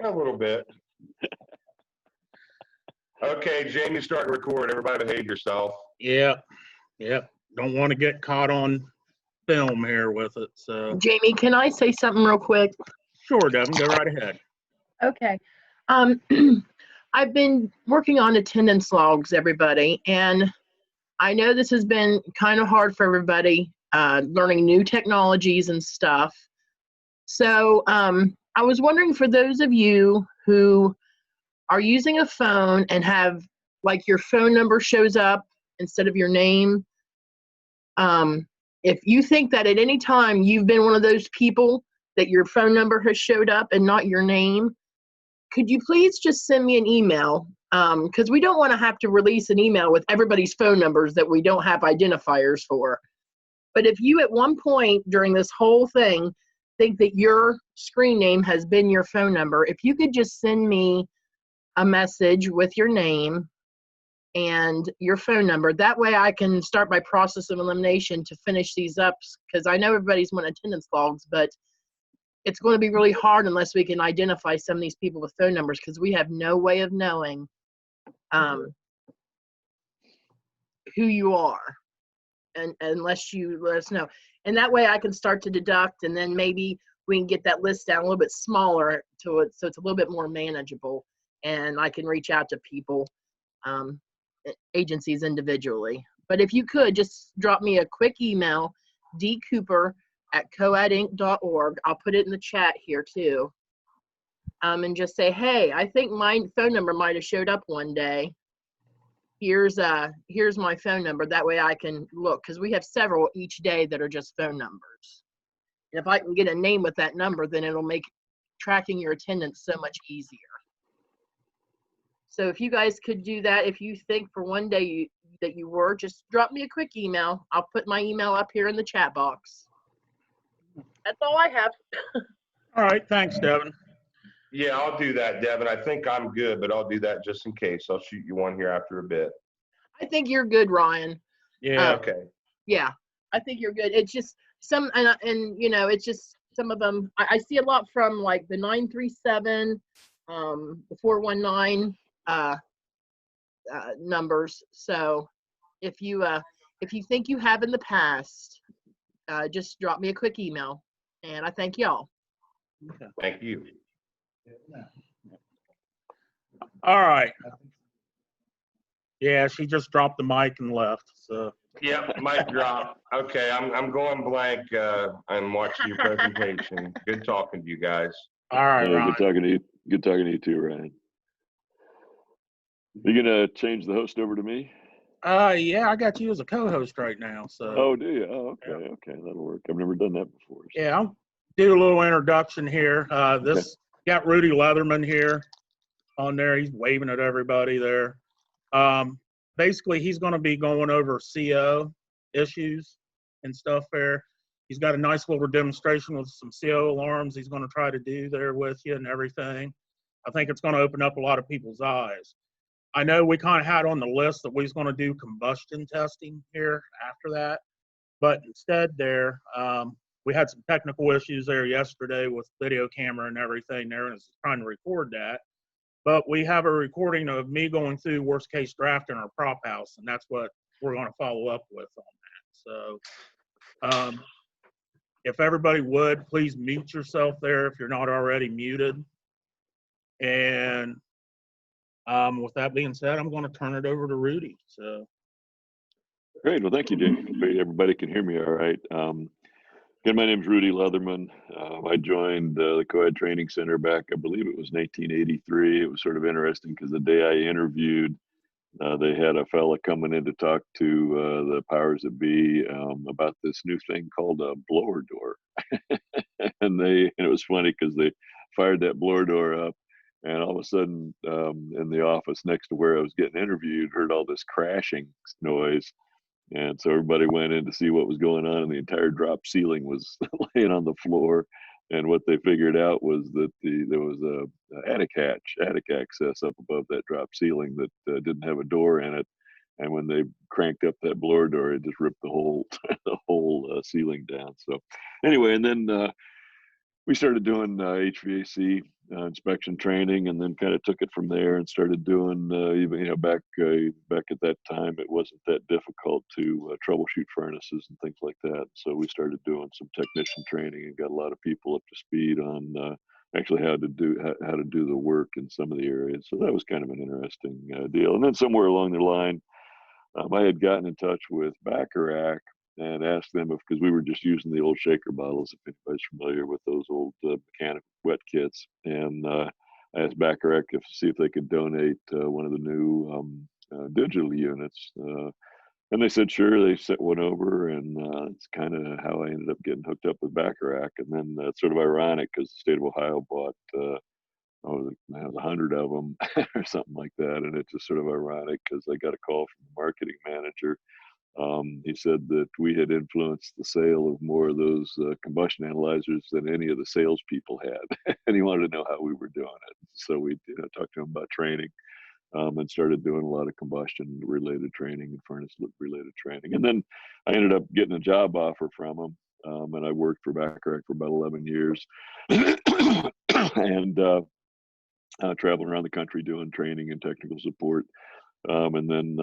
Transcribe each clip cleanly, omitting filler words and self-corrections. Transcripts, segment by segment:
A little bit. Okay, Jamie, start to record. Everybody behave yourself. Yep. Don't want to get caught on film here with it. So Jamie, can I say something real quick? sure, Devin, go right ahead. Okay. I've been working on attendance logs, everybody, and I know this has been kind of hard for everybody, learning new technologies and stuff. So I was wondering, for those of you who are using a phone and have, like, your phone number shows up instead of your name, if you think that at any time you've been one of those people that your phone number has showed up and not your name, could you please just send me an email? Because we don't want to have to release an email with everybody's phone numbers that we don't have identifiers for. But if you at one point during this whole thing think that your screen name has been your phone number, if you could just send me a message with your name and your phone number, that way I can start my process of elimination to finish these up, because I know everybody's want attendance logs, but it's going to be really hard unless we can identify some of these people with phone numbers, because we have no way of knowing who you are, and unless you let us know. And that way I can start to deduct, and then maybe we can get that list down a little bit smaller to it, so it's a little bit more manageable, and I can reach out to people, agencies individually. But if you could just drop me a quick email, dcooper@coadinc.org. I'll put it in the chat here too. And just say, hey, I think my phone number might have showed up one day. Here's my phone number. That way I can look, because we have several each day that are just phone numbers. And if I can get a name with that number, then it'll make tracking your attendance so much easier. So if you guys could do that, if you think for one day that you were, just drop me a quick email. I'll put my email up here in the chat box. That's all I have. All right, thanks, Devin. Yeah, I'll do that, Devin. I think I'm good, but I'll do that just in case. I'll shoot you one here after a bit. I think you're good, Ryan. Yeah. Okay. Yeah, I think you're good. It's just some, and you know, it's just some of them. I see a lot from like the 937, the 419 numbers. So if you think you have in the past, just drop me a quick email, and I thank y'all. Okay. Thank you. All right. Yeah, she just dropped the mic and left. So. Yep, mic drop. Okay, I'm going blank and watching your presentation. Good talking to you guys. All right, Ryan. Good talking to you. Good talking to you too, Ryan. You gonna change the host over to me? Yeah, I got you as a co-host right now. So. Oh, do you? Oh, okay, Yeah. okay, that'll work. I've never done that before. So. Yeah, I'll do a little introduction here. This got Rudy Leatherman here on there. He's waving at everybody there. Basically, he's going to be going over CO issues and stuff there. He's got a nice little demonstration with some CO alarms he's going to try to do there with you and everything. I think it's going to open up a lot of people's eyes. I know we kind of had on the list that we was going to do combustion testing here after that, but instead there, we had some technical issues there yesterday with video camera and everything there, and I was trying to record that. But we have a recording of me going through worst case draft in our prop house, and that's what we're going to follow up with on that. So if everybody would, please mute yourself there if you're not already muted. And with that being said, I'm going to turn it over to Rudy. So. Great. Well, thank you, Jim. Everybody can hear me all right. Again, my name's Rudy Leatherman. I joined the COAD Training Center back, I believe it was 1983. It was sort of interesting because the day I interviewed, they had a fella coming in to talk to the powers that be about this new thing called a blower door. and it was funny because they fired that blower door up, and all of a sudden in the office next to where I was getting interviewed, heard all this crashing noise. And so everybody went in to see what was going on, and the entire drop ceiling was laying on the floor. And what they figured out was that there was a attic access up above that drop ceiling that didn't have a door in it. And when they cranked up that blower door, it just ripped the whole ceiling down. So anyway, and then we started doing HVAC inspection training, and then kind of took it from there and started doing even, you know, back at that time, it wasn't that difficult to troubleshoot furnaces and things like that. So we started doing some technician training and got a lot of people up to speed on actually how to do the work in some of the areas. So that was kind of an interesting deal. And then somewhere along the line, I had gotten in touch with Bacharach and asked them if, because we were just using the old shaker bottles, if anybody's familiar with those old mechanic wet kits. And I asked Bacharach to see if they could donate one of the new digital units. And they said, sure. They sent one over, and it's kind of how I ended up getting hooked up with Bacharach. And then it's sort of ironic because the state of Ohio bought, it was 100 of them or something like that. And it's just sort of ironic because I got a call from the marketing manager. He said that we had influenced the sale of more of those combustion analyzers than any of the salespeople had, and he wanted to know how we were doing it. So we talked to him about training, and started doing a lot of combustion-related training and furnace-related training. And then I ended up getting a job offer from him, and I worked for Bacharach for about 11 years, and traveling around the country doing training and technical support. And then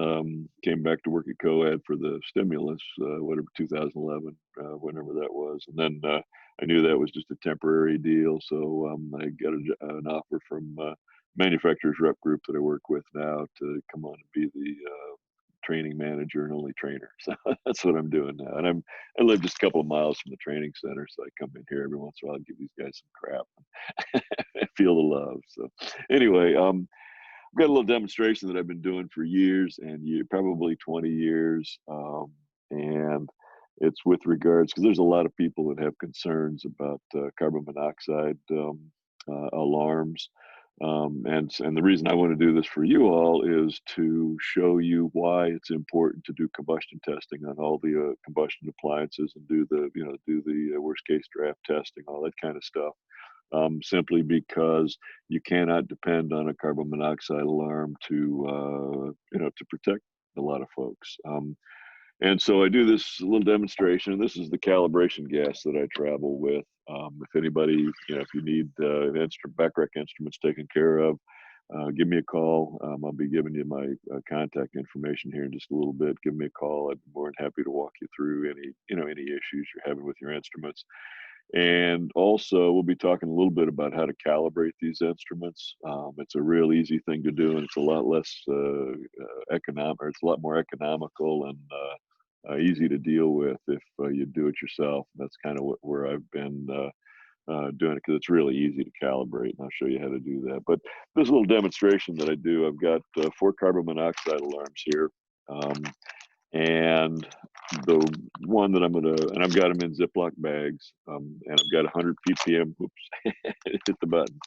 came back to work at COAD for the stimulus, whatever, 2011, whenever that was. And then I knew that was just a temporary deal. So I got an offer from manufacturers rep group that I work with now to come on and be the training manager and only trainer. So that's what I'm doing now. And I live just a couple of miles from the training center. So I come in here every once in a while and give these guys some crap and feel the love. So anyway, I've got a little demonstration that I've been doing for years and probably 20 years. And it's with regards, because there's a lot of people that have concerns about carbon monoxide alarms. And the reason I want to do this for you all is to show you why it's important to do combustion testing on all the combustion appliances and do the worst case draft testing, all that kind of stuff. Simply because you cannot depend on a carbon monoxide alarm to protect a lot of folks. And so I do this little demonstration. This is the calibration gas that I travel with. If anybody, if you need Bacharach instruments taken care of, give me a call. I'll be giving you my contact information here in just a little bit. Give me a call. I'd be more than happy to walk you through any issues you're having with your instruments. And also, we'll be talking a little bit about how to calibrate these instruments. It's a real easy thing to do, and it's a lot less economic, or it's a lot more economical and easy to deal with if you do it yourself. That's kind of where I've been doing it, because it's really easy to calibrate, and I'll show you how to do that. But this little demonstration that I do, I've got 4 carbon monoxide alarms here. And the one that I've got them in Ziploc bags, and I've got 100 ppm. Oops, hit the button.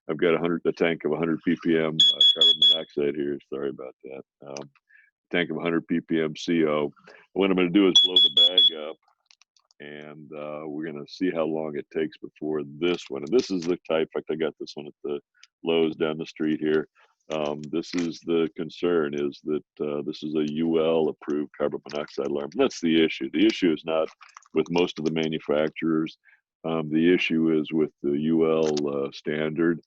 I've got a tank of 100 ppm carbon monoxide here. Sorry about that. Tank of 100 ppm CO. What I'm going to do is blow the bag up, and we're going to see how long it takes before this one. And this is the type. In fact, I got this one at the Lowe's down the street here. This is the concern, is that this is a UL approved carbon monoxide alarm. That's the issue. The issue is not with most of the manufacturers. The issue is with the UL standard.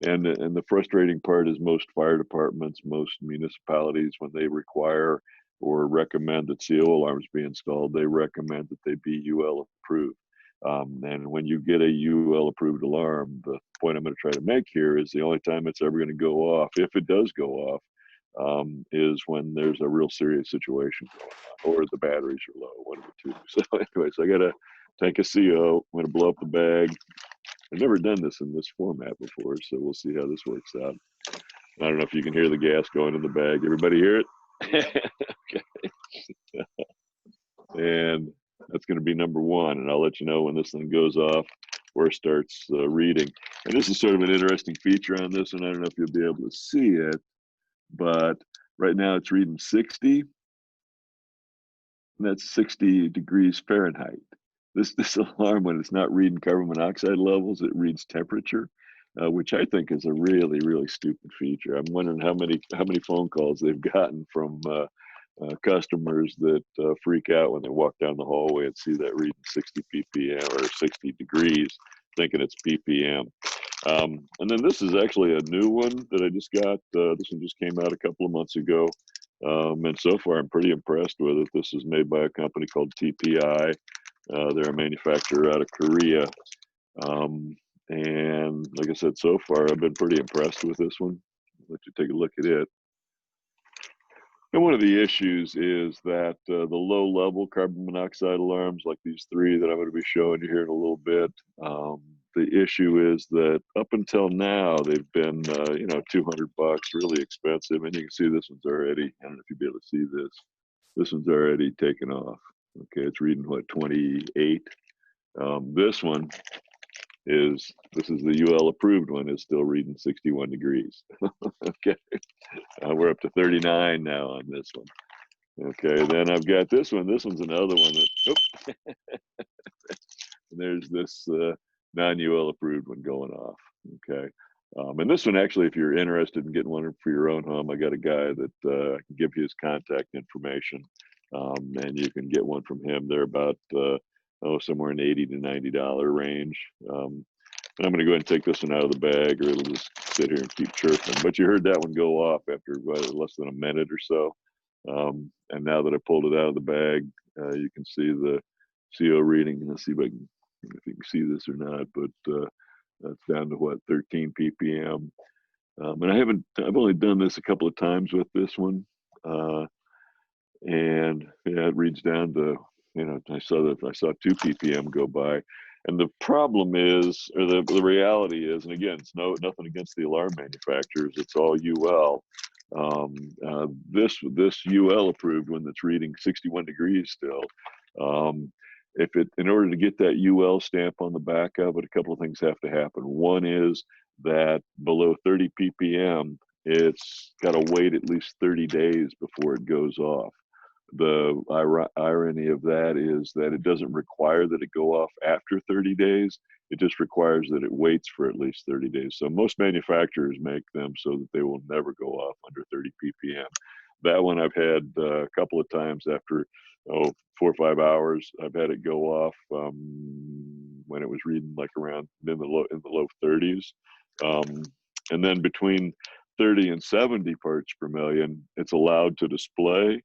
And the frustrating part is most fire departments, most municipalities, when they require or recommend that CO alarms be installed, they recommend that they be UL approved. And when you get a UL approved alarm, the point I'm going to try to make here is the only time it's ever going to go off, if it does go off, is when there's a real serious situation going on, or the batteries are low, one of the two. So anyways, I got to take a CO. I'm going to blow up the bag. I've never done this in this format before, so we'll see how this works out. I don't know if you can hear the gas going in the bag. Everybody hear it? Okay. And that's going to be number 1, and I'll let you know when this thing goes off or starts reading. And this is sort of an interesting feature on this, and I don't know if you'll be able to see it, but right now it's reading 60, and that's 60 degrees Fahrenheit. This alarm, when it's not reading carbon monoxide levels, it reads temperature, which I think is a really, really stupid feature. I'm wondering how many phone calls they've gotten from customers that freak out when they walk down the hallway and see that reading 60 ppm or 60 degrees, thinking it's ppm. And then this is actually a new one that I just got. This one just came out a couple of months ago. And so far I'm pretty impressed with it. This is made by a company called TPI. They're a manufacturer out of Korea. And like I said, so far I've been pretty impressed with this one. I'll let you take a look at it. And one of the issues is that the low-level carbon monoxide alarms, like these three that I'm going to be showing you here in a little bit, the issue is that up until now they've been, you know, $200, really expensive. And you can see this one's already. I don't know if you'll be able to see this. This one's already taken off. Okay, it's reading what, 28. This one is the UL approved one, is still reading 61 degrees. Okay, we're up to 39 now on this one. Okay, then I've got this one. This one's another one that, oh, there's this non-UL approved one going off. Okay, and this one actually, if you're interested in getting one for your own home, I got a guy that I can give you his contact information, and you can get one from him. They're about somewhere in the $80 to $90 range. And I'm going to go ahead and take this one out of the bag, or it'll just sit here and keep chirping. But you heard that one go off after less than a minute or so. And now that I pulled it out of the bag, you can see the CO reading. Let's see if you can see this or not, but that's down to what, 13 ppm. And I've only done this a couple of times with this one. And yeah, it reads down to, you know, I saw 2 ppm go by. And the problem is, or the reality is, and again, it's nothing against the alarm manufacturers, it's all UL. This UL approved one that's reading 61 degrees still. In order to get that UL stamp on the back of it, a couple of things have to happen. One is that below 30 ppm, it's got to wait at least 30 days before it goes off. The irony of that is that it doesn't require that it go off after 30 days. It just requires that it waits for at least 30 days. So most manufacturers make them so that they will never go off under 30 ppm. That one I've had a couple of times after 4 or 5 hours. I've had it go off when it was reading like around in the low 30s. And then between 30 and 70 parts per million, it's allowed to display,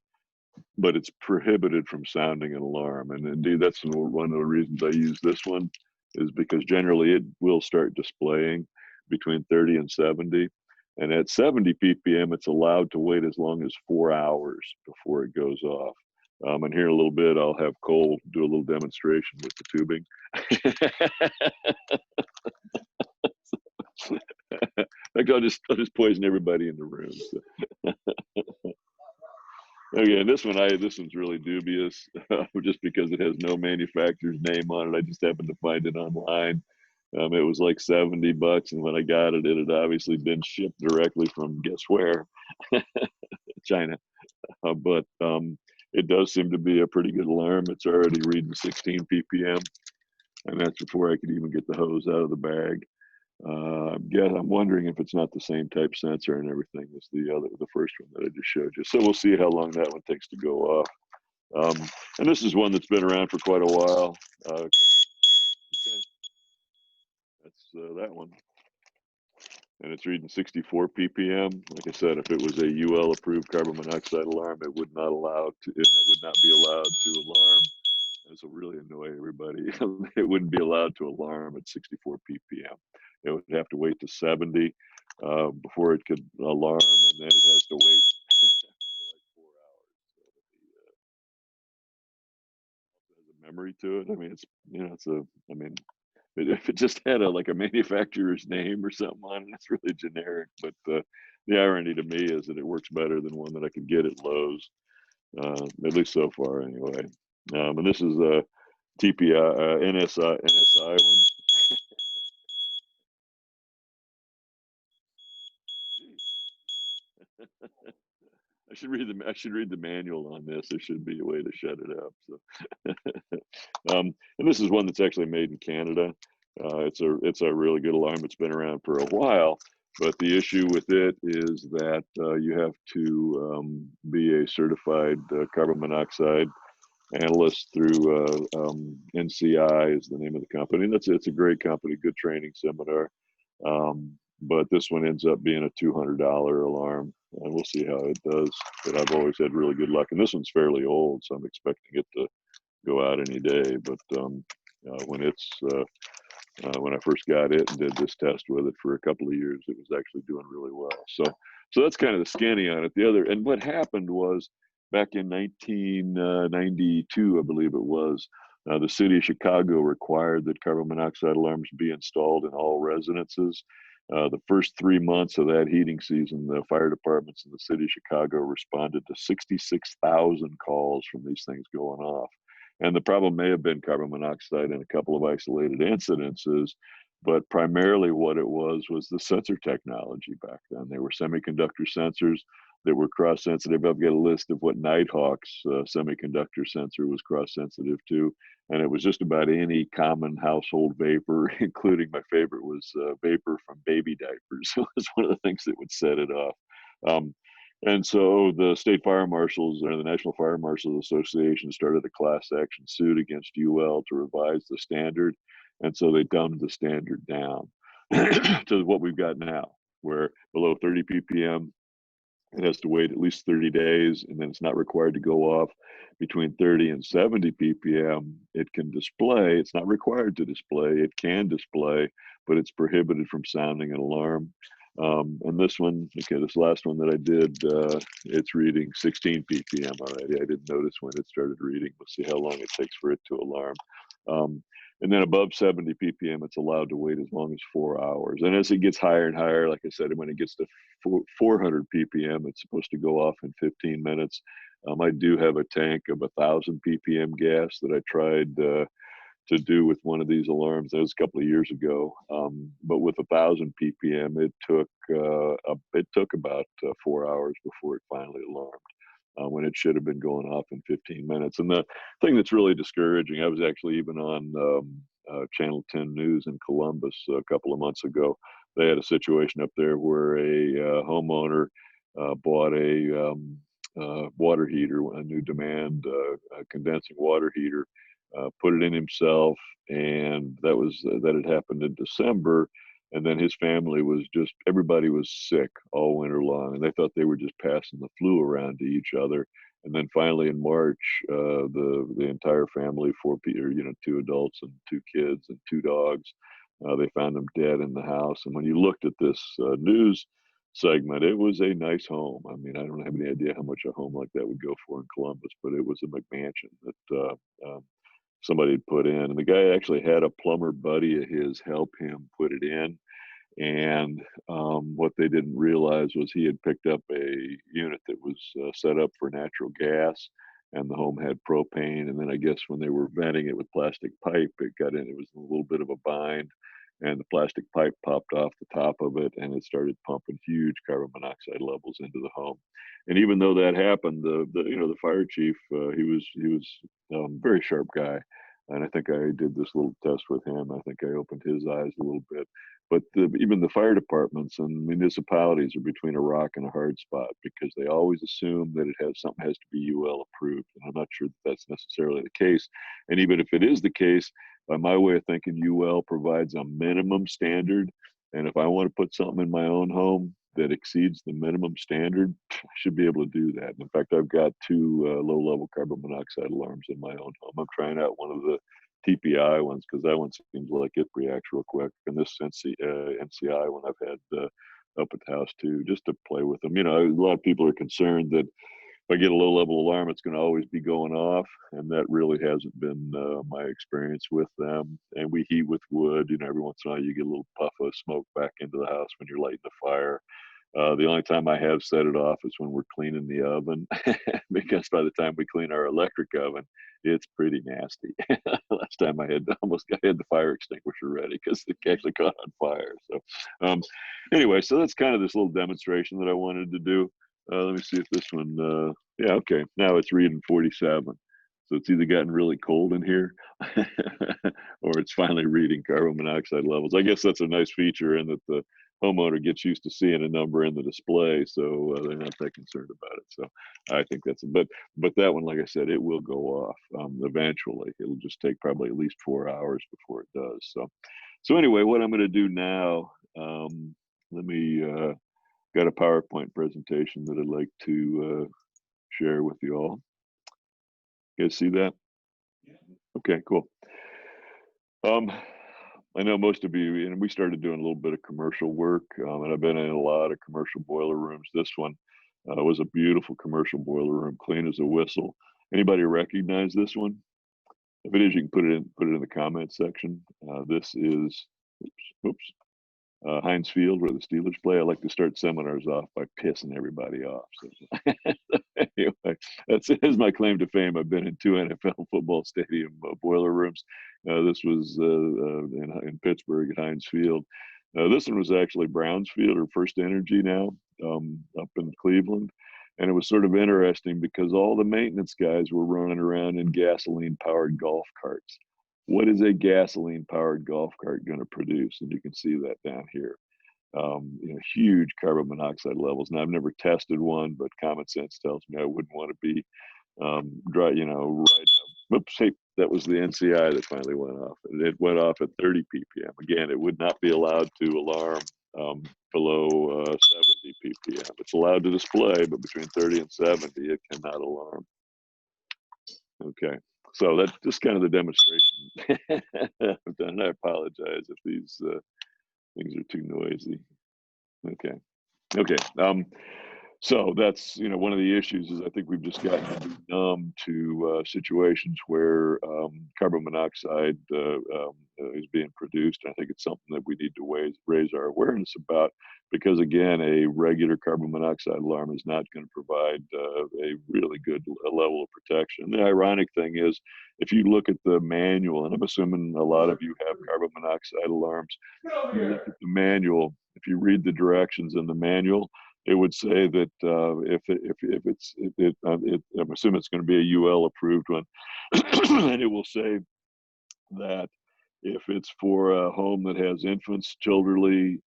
but it's prohibited from sounding an alarm. And indeed, that's one of the reasons I use this one, is because generally it will start displaying between 30 and 70. And at 70 ppm, it's allowed to wait as long as 4 hours before it goes off. And here in a little bit, I'll have Cole do a little demonstration with the tubing. I'll just poison everybody in the room. So. Okay, and this one's really dubious, just because it has no manufacturer's name on it. I just happened to find it online. It was like $70, and when I got it, it had obviously been shipped directly from guess where, China. But it does seem to be a pretty good alarm. It's already reading 16 ppm, and that's before I could even get the hose out of the bag. I'm wondering if it's not the same type sensor and everything as the first one that I just showed you. So we'll see how long that one takes to go off. And this is one that's been around for quite a while. Okay. That's that one. And it's reading 64 ppm. Like I said, if it was a UL approved carbon monoxide alarm, it would not be allowed to alarm. This will really annoy everybody. It wouldn't be allowed to alarm at 64 ppm. It would have to wait to 70 before it could alarm, and then it has to wait for like 4 hours. So it has a memory to it. I mean, if it just had a manufacturer's name or something on it, it's really generic. But the irony to me is that it works better than one that I could get at Lowe's, at least so far anyway. And this is a TPI NSI one. I should read the manual on this. There should be a way to shut it up. So, and this is one that's actually made in Canada. It's a really good alarm. It's been around for a while, but the issue with it is that you have to be a certified carbon monoxide analyst through NCI is the name of the company. And it's a great company, good training seminar. But this one ends up being a $200 alarm, and we'll see how it does. But I've always had really good luck, and this one's fairly old, so I'm expecting it to go out any day. But when I first got it and did this test with it for a couple of years, it was actually doing really well. So that's kind of the skinny on it. And what happened was back in 1992, I believe it was, the city of Chicago required that carbon monoxide alarms be installed in all residences. The first 3 months of that heating season, the fire departments in the city of Chicago responded to 66,000 calls from these things going off. And the problem may have been carbon monoxide in a couple of isolated incidences, but primarily what it was the sensor technology back then. They were semiconductor sensors that were cross-sensitive. I've got a list of what Nighthawk's semiconductor sensor was cross-sensitive to, and it was just about any common household vapor, including my favorite was vapor from baby diapers. So it was one of the things that would set it off. And so the state fire marshals or the National Fire Marshals Association started a class action suit against UL to revise the standard. And so they dumbed the standard down to what we've got now, where below 30 ppm, it has to wait at least 30 days, and then it's not required to go off. Between 30 and 70 ppm, it can display. It's not required to display. It can display, but it's prohibited from sounding an alarm. And this one, okay, this last one that I did, it's reading 16 ppm already. I didn't notice when it started reading. We'll see how long it takes for it to alarm. And then above 70 ppm, it's allowed to wait as long as 4 hours. And as it gets higher and higher, like I said, when it gets to 400 ppm, it's supposed to go off in 15 minutes. I do have a tank of 1,000 ppm gas that I tried to do with one of these alarms. That was a couple of years ago. But with 1,000 ppm, it took about 4 hours before it finally alarmed, when it should have been going off in 15 minutes. And the thing that's really discouraging, I was actually even on Channel 10 News in Columbus a couple of months ago. They had a situation up there where a homeowner bought a water heater, a new demand condensing water heater, put it in himself, and that had happened in December. And then his family was everybody was sick all winter long, and they thought they were just passing the flu around to each other. And then finally in March, the entire family, 4 people, 2 adults and 2 kids and 2 dogs, they found them dead in the house. And when you looked at this news segment, it was a nice home. I mean, I don't have any idea how much a home like that would go for in Columbus, but it was a McMansion that somebody had put in. And the guy actually had a plumber buddy of his help him put it in. And what they didn't realize was he had picked up a unit that was set up for natural gas, and the home had propane. And then I guess when they were venting it with plastic pipe, it was a little bit of a bind, and the plastic pipe popped off the top of it, and it started pumping huge carbon monoxide levels into the home. And even though that happened, the fire chief, he was a very sharp guy. And I think I did this little test with him. I think I opened his eyes a little bit. But even the fire departments and municipalities are between a rock and a hard spot, because they always assume that something has to be UL approved. And I'm not sure that that's necessarily the case. And even if it is the case, by my way of thinking, UL provides a minimum standard. And if I want to put something in my own home that exceeds the minimum standard, I should be able to do that. And in fact, I've got 2 low-level carbon monoxide alarms in my own home. I'm trying out one of the TPI ones, because that one seems like it reacts real quick. And this NCI one I've had up at the house too, just to play with them. A lot of people are concerned that if I get a low-level alarm, it's going to always be going off, and that really hasn't been my experience with them. And we heat with wood. Every once in a while you get a little puff of smoke back into the house when you're lighting the fire. The only time I have set it off is when we're cleaning the oven, because by the time we clean our electric oven, it's pretty nasty. Last time I had the fire extinguisher ready because it actually caught on fire. So anyway, so that's kind of this little demonstration that I wanted to do. Let me see if this one, yeah, okay. Now it's reading 47. So it's either gotten really cold in here or it's finally reading carbon monoxide levels. I guess that's a nice feature, in that the homeowner gets used to seeing a number in the display, so they're not that concerned about it. So I think that's, but that one, like I said, it will go off eventually. It'll just take probably at least 4 hours before it does. So anyway, what I'm going to do now, let me, got a PowerPoint presentation that I'd like to share with you all. You guys see that? Okay, cool. I know most of you, and we started doing a little bit of commercial work, and I've been in a lot of commercial boiler rooms. This one was a beautiful commercial boiler room, clean as a whistle. Anybody recognize this one? If it is, you can put it in the comments section. This is, oops, Heinz Field, where the Steelers play. I like to start seminars off by pissing everybody off. So anyway, that's my claim to fame. I've been in 2 NFL football stadium boiler rooms. This was in Pittsburgh at Heinz Field. This one was actually Browns Field, or First Energy now, up in Cleveland. And it was sort of interesting because all the maintenance guys were running around in gasoline-powered golf carts. What is a gasoline-powered golf cart going to produce? And you can see that down here. Huge carbon monoxide levels. Now, I've never tested one, but common sense tells me I wouldn't want to be riding whoops, hey, that was the NCI that finally went off. It went off at 30 ppm. Again, it would not be allowed to alarm below 70 ppm. It's allowed to display, but between 30 and 70, it cannot alarm. Okay. So that's just kind of the demonstration I've done. I apologize if these things are too noisy. Okay. So that's, one of the issues is I think we've just gotten to be numb to situations where carbon monoxide is being produced. I think it's something that we need to raise our awareness about, because again, a regular carbon monoxide alarm is not going to provide a really good level of protection. The ironic thing is, if you look at the manual, and I'm assuming a lot of you have carbon monoxide alarms, if you look at the manual, if you read the directions in the manual, it would say that I'm assuming it's going to be a UL approved one, and it will say that if it's for a home that has infants, children,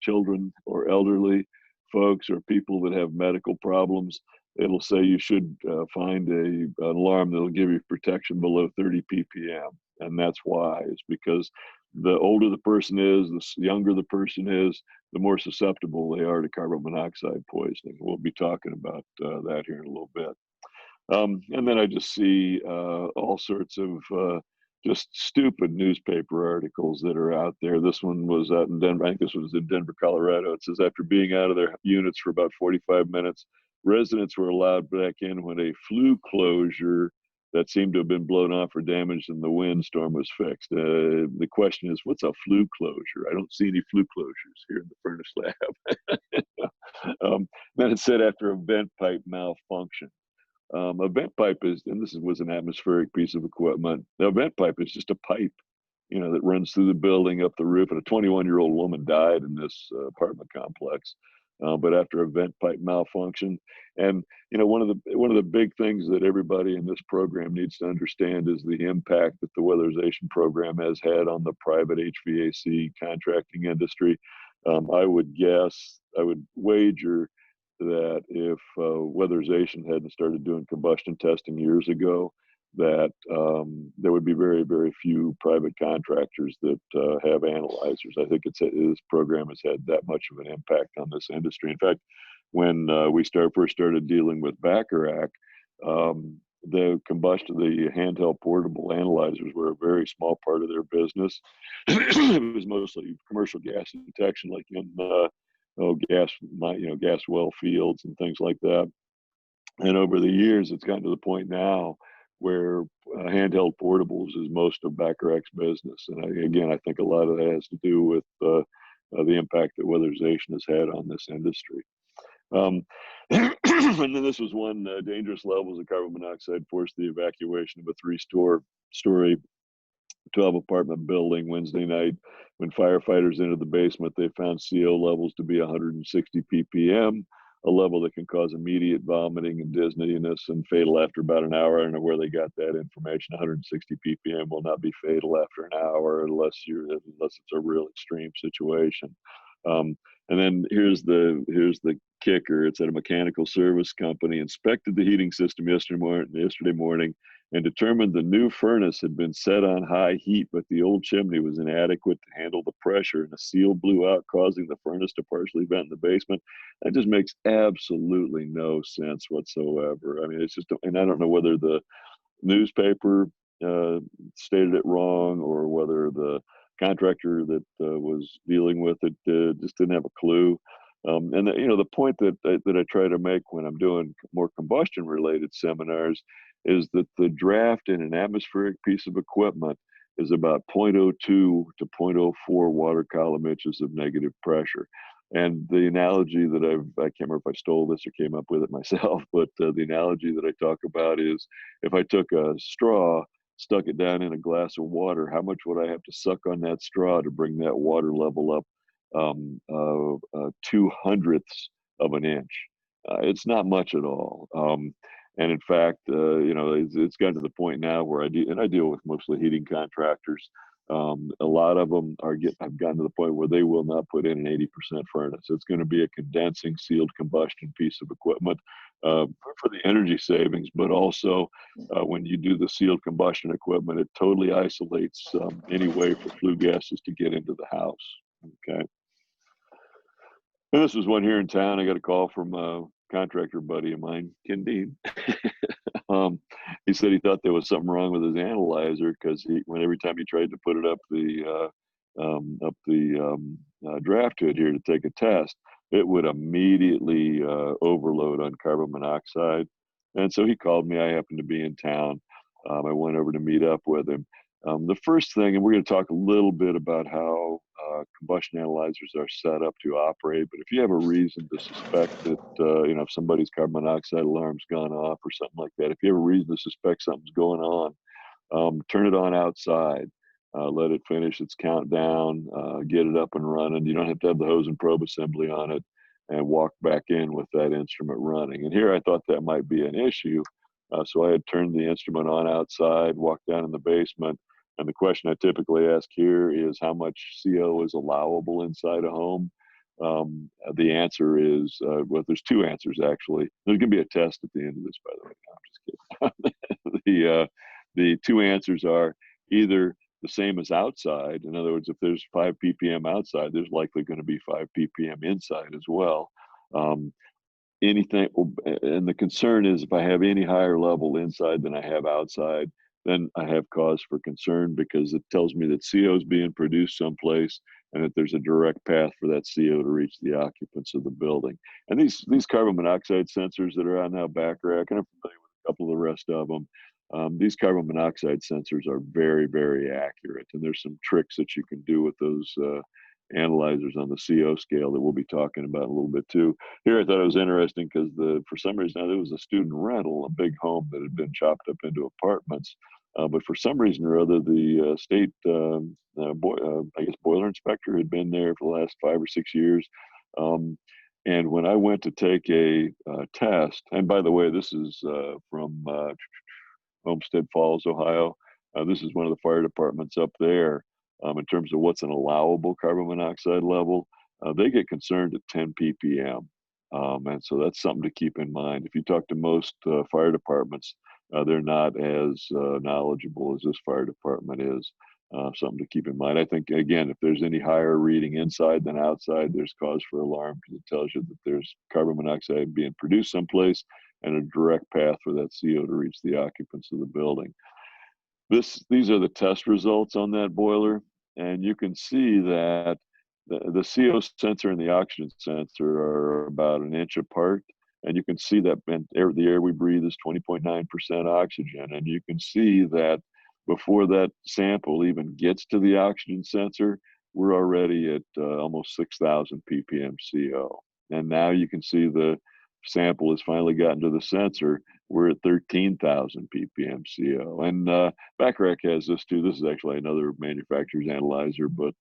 or elderly folks, or people that have medical problems, it'll say you should find an alarm that'll give you protection below 30 ppm. And that's why, is because the older the person is, the younger the person is, the more susceptible they are to carbon monoxide poisoning. We'll be talking about that here in a little bit. And then I just see all sorts of just stupid newspaper articles that are out there. This one was out in Denver. I think this was in Denver, Colorado. It says, after being out of their units for about 45 minutes, residents were allowed back in when a flue closure that seemed to have been blown off or damaged in the windstorm was fixed. The question is, what's a flue closure? I don't see any flue closures here in the furnace lab. Then it said, after a vent pipe malfunction. A vent pipe is, and was an atmospheric piece of equipment. A vent pipe is just a pipe, that runs through the building, up the roof. And a 21-year-old woman died in this apartment complex. But after a vent pipe malfunction, and one of the big things that everybody in this program needs to understand is the impact that the weatherization program has had on the private HVAC contracting industry. I would wager that if weatherization hadn't started doing combustion testing years ago, that there would be very, very few private contractors that have analyzers. I think this program has had that much of an impact on this industry. In fact, when we first started dealing with Backdrafting, the handheld portable analyzers were a very small part of their business. It was mostly commercial gas detection, like in gas well fields and things like that. And over the years, it's gotten to the point now where handheld portables is most of Bacharach's business. And I think a lot of that has to do with the impact that weatherization has had on this industry. And then this was one, dangerous levels of carbon monoxide forced the evacuation of a 3-story 12-apartment building Wednesday night. When firefighters entered the basement, they found CO levels to be 160 ppm, a level that can cause immediate vomiting and dizziness and fatal after about an hour. I don't know where they got that information. 160 ppm will not be fatal after an hour unless it's a real extreme situation. And then here's the kicker. It's at a mechanical service company. Inspected the heating system yesterday morning and determined the new furnace had been set on high heat, but the old chimney was inadequate to handle the pressure, and a seal blew out, causing the furnace to partially vent in the basement. That just makes absolutely no sense whatsoever. I mean, it's just, and I don't know whether the newspaper stated it wrong or whether the contractor that was dealing with it just didn't have a clue. And the point that I try to make when I'm doing more combustion related seminars is that the draft in an atmospheric piece of equipment is about 0.02 to 0.04 water column inches of negative pressure. And the analogy that I can't remember if I stole this or came up with it myself, but the analogy that I talk about is if I took a straw, stuck it down in a glass of water, how much would I have to suck on that straw to bring that water level up 2/100ths of an inch? It's not much at all. And in fact, it's gotten to the point now where I deal with mostly heating contractors. A lot of them have gotten to the point where they will not put in an 80% furnace. It's going to be a condensing sealed combustion piece of equipment for the energy savings, but also when you do the sealed combustion equipment, it totally isolates any way for flue gases to get into the house. Okay. And this was one here in town. I got a call from a contractor buddy of mine, Ken Dean. He said he thought there was something wrong with his analyzer because every time he tried to put it up the draft hood here to take a test, it would immediately overload on carbon monoxide. And so he called me. I happened to be in town. I went over to meet up with him. The first thing, and we're going to talk a little bit about how combustion analyzers are set up to operate, but if you have a reason to suspect that, if somebody's carbon monoxide alarm's gone off or something like that, if you have a reason to suspect something's going on, turn it on outside, let it finish its countdown, get it up and running. You don't have to have the hose and probe assembly on it and walk back in with that instrument running. And here I thought that might be an issue. So I had turned the instrument on outside, walked down in the basement. And the question I typically ask here is how much CO is allowable inside a home? The answer is, well, there's two answers actually. There's going to be a test at the end of this, by the way. No, I'm just kidding. The two answers are either the same as outside. In other words, if there's 5 ppm outside, there's likely going to be 5 ppm inside as well. Anything, and the concern is if I have any higher level inside than I have outside, then I have cause for concern because it tells me that CO is being produced someplace and that there's a direct path for that CO to reach the occupants of the building. And these carbon monoxide sensors that are out now, Backrack, and I'm familiar with a couple of the rest of them, these carbon monoxide sensors are very, very accurate. And there's some tricks that you can do with those analyzers on the CO scale that we'll be talking about a little bit too. Here I thought it was interesting because for some reason now there was a student rental, a big home that had been chopped up into apartments. But for some reason or other, the state, boiler inspector had been there for the last 5 or 6 years. And when I went to take a test, and by the way, this is from Homestead Falls, Ohio. This is one of the fire departments up there. In terms of what's an allowable carbon monoxide level, they get concerned at 10 ppm. And so that's something to keep in mind. If you talk to most fire departments, they're not as knowledgeable as this fire department is. Something to keep in mind. I think, again, if there's any higher reading inside than outside, there's cause for alarm because it tells you that there's carbon monoxide being produced someplace and a direct path for that CO to reach the occupants of the building. These are the test results on that boiler, and you can see that the CO sensor and the oxygen sensor are about an inch apart, and you can see that the air we breathe is 20.9% oxygen, and you can see that before that sample even gets to the oxygen sensor, we're already at almost 6,000 ppm CO. And now you can see the sample has finally gotten to the sensor. We're at 13,000 ppm CO. And Backrack has this too. This is actually another manufacturer's analyzer, but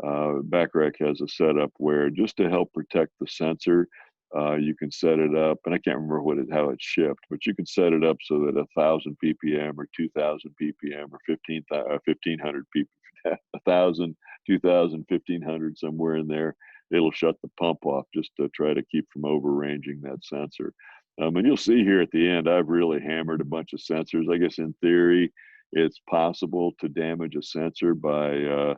Backrack has a setup where just to help protect the sensor, you can set it up, and I can't remember how it's shipped, but you can set it up so that 1,000 ppm or 2,000 ppm or 1,500 ppm, 1,000, 2,000, 1,500, somewhere in there it'll shut the pump off just to try to keep from overranging that sensor. And you'll see here at the end, I've really hammered a bunch of sensors. I guess in theory, it's possible to damage a sensor by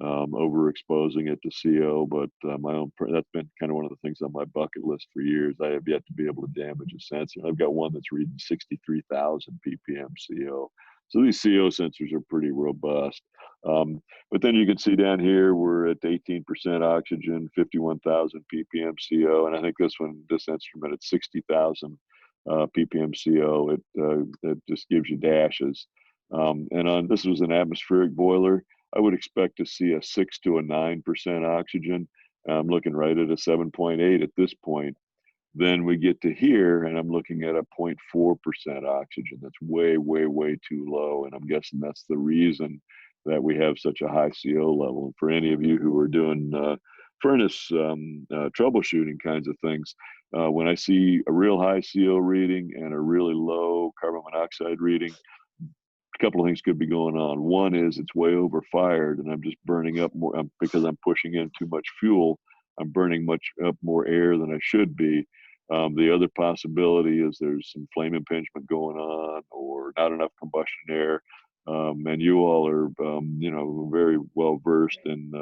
overexposing it to CO, but that's been kind of one of the things on my bucket list for years. I have yet to be able to damage a sensor. I've got one that's reading 63,000 ppm CO. So these CO sensors are pretty robust. But then you can see down here, we're at 18% oxygen, 51,000 ppm CO, and I think this instrument at 60,000 ppm CO, it just gives you dashes. This was an atmospheric boiler. I would expect to see a 6 to a 9% oxygen. I'm looking right at a 7.8 at this point. Then we get to here, and I'm looking at a 0.4% oxygen. That's way, way, way too low. And I'm guessing that's the reason that we have such a high CO level. And for any of you who are doing furnace troubleshooting kinds of things, when I see a real high CO reading and a really low carbon monoxide reading, a couple of things could be going on. One is it's way overfired and I'm just burning up more because I'm pushing in too much fuel. I'm burning up more air than I should be. The other possibility is there's some flame impingement going on or not enough combustion air. And you all are, very well versed in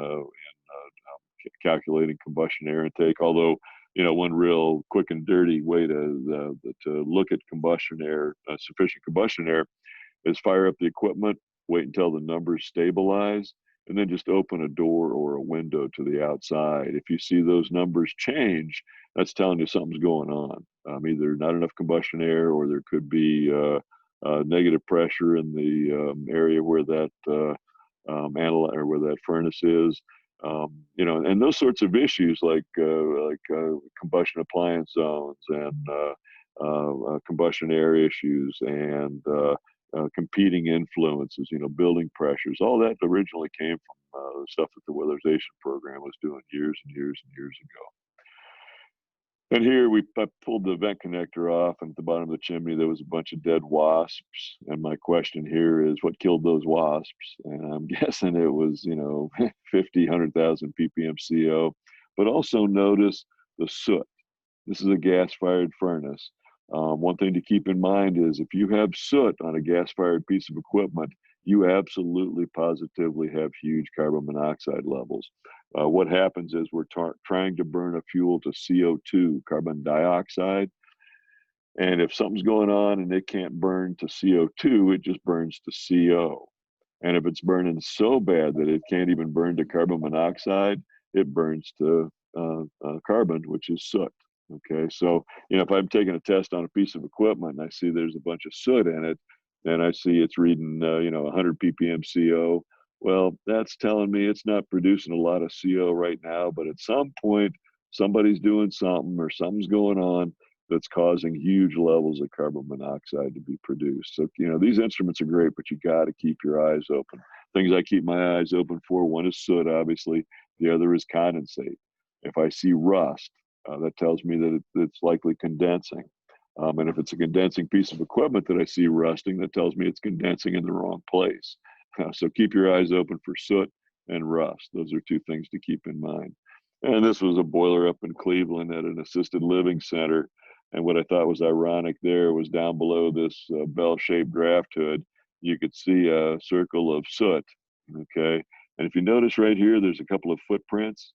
calculating combustion air intake. Although, one real quick and dirty way to look at combustion air, sufficient combustion air, is fire up the equipment, wait until the numbers stabilize, and then just open a door or a window to the outside. If you see those numbers change, that's telling you something's going on. Either not enough combustion air, or there could be negative pressure in the area where that where that furnace is. And those sorts of issues like combustion appliance zones and combustion air issues and competing influences, building pressures, all that originally came from the stuff that the weatherization program was doing years and years and years ago. And here I pulled the vent connector off, and at the bottom of the chimney there was a bunch of dead wasps. And my question here is, what killed those wasps? And I'm guessing it was 50, 100,000 ppm CO. But also notice the soot. This is a gas-fired furnace. One thing to keep in mind is if you have soot on a gas-fired piece of equipment, you absolutely positively have huge carbon monoxide levels. What happens is we're trying to burn a fuel to CO2, carbon dioxide. And if something's going on and it can't burn to CO2, it just burns to CO. And if it's burning so bad that it can't even burn to carbon monoxide, it burns to carbon, which is soot. Okay, so if I'm taking a test on a piece of equipment and I see there's a bunch of soot in it, and I see it's reading 100 ppm CO, well, that's telling me it's not producing a lot of CO right now, but at some point somebody's doing something or something's going on that's causing huge levels of carbon monoxide to be produced. So these instruments are great, but you got to keep your eyes open. Things I keep my eyes open for: one is soot, obviously. The other is condensate. If I see rust, that tells me that it's likely condensing. And if it's a condensing piece of equipment that I see rusting, that tells me it's condensing in the wrong place. So keep your eyes open for soot and rust. Those are two things to keep in mind. And this was a boiler up in Cleveland at an assisted living center. And what I thought was ironic there was down below this bell-shaped draft hood, you could see a circle of soot, okay? And if you notice right here, there's a couple of footprints.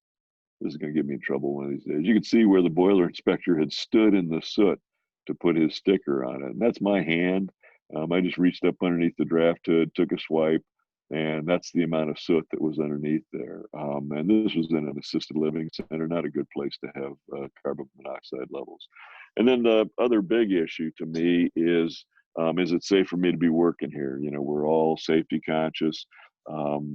This is going to get me in trouble one of these days. You can see where the boiler inspector had stood in the soot to put his sticker on it. And that's my hand. I just reached up underneath the draft hood, took a swipe, and that's the amount of soot that was underneath there. And this was in an assisted living center, not a good place to have carbon monoxide levels. And then the other big issue to me is it safe for me to be working here? We're all safety conscious.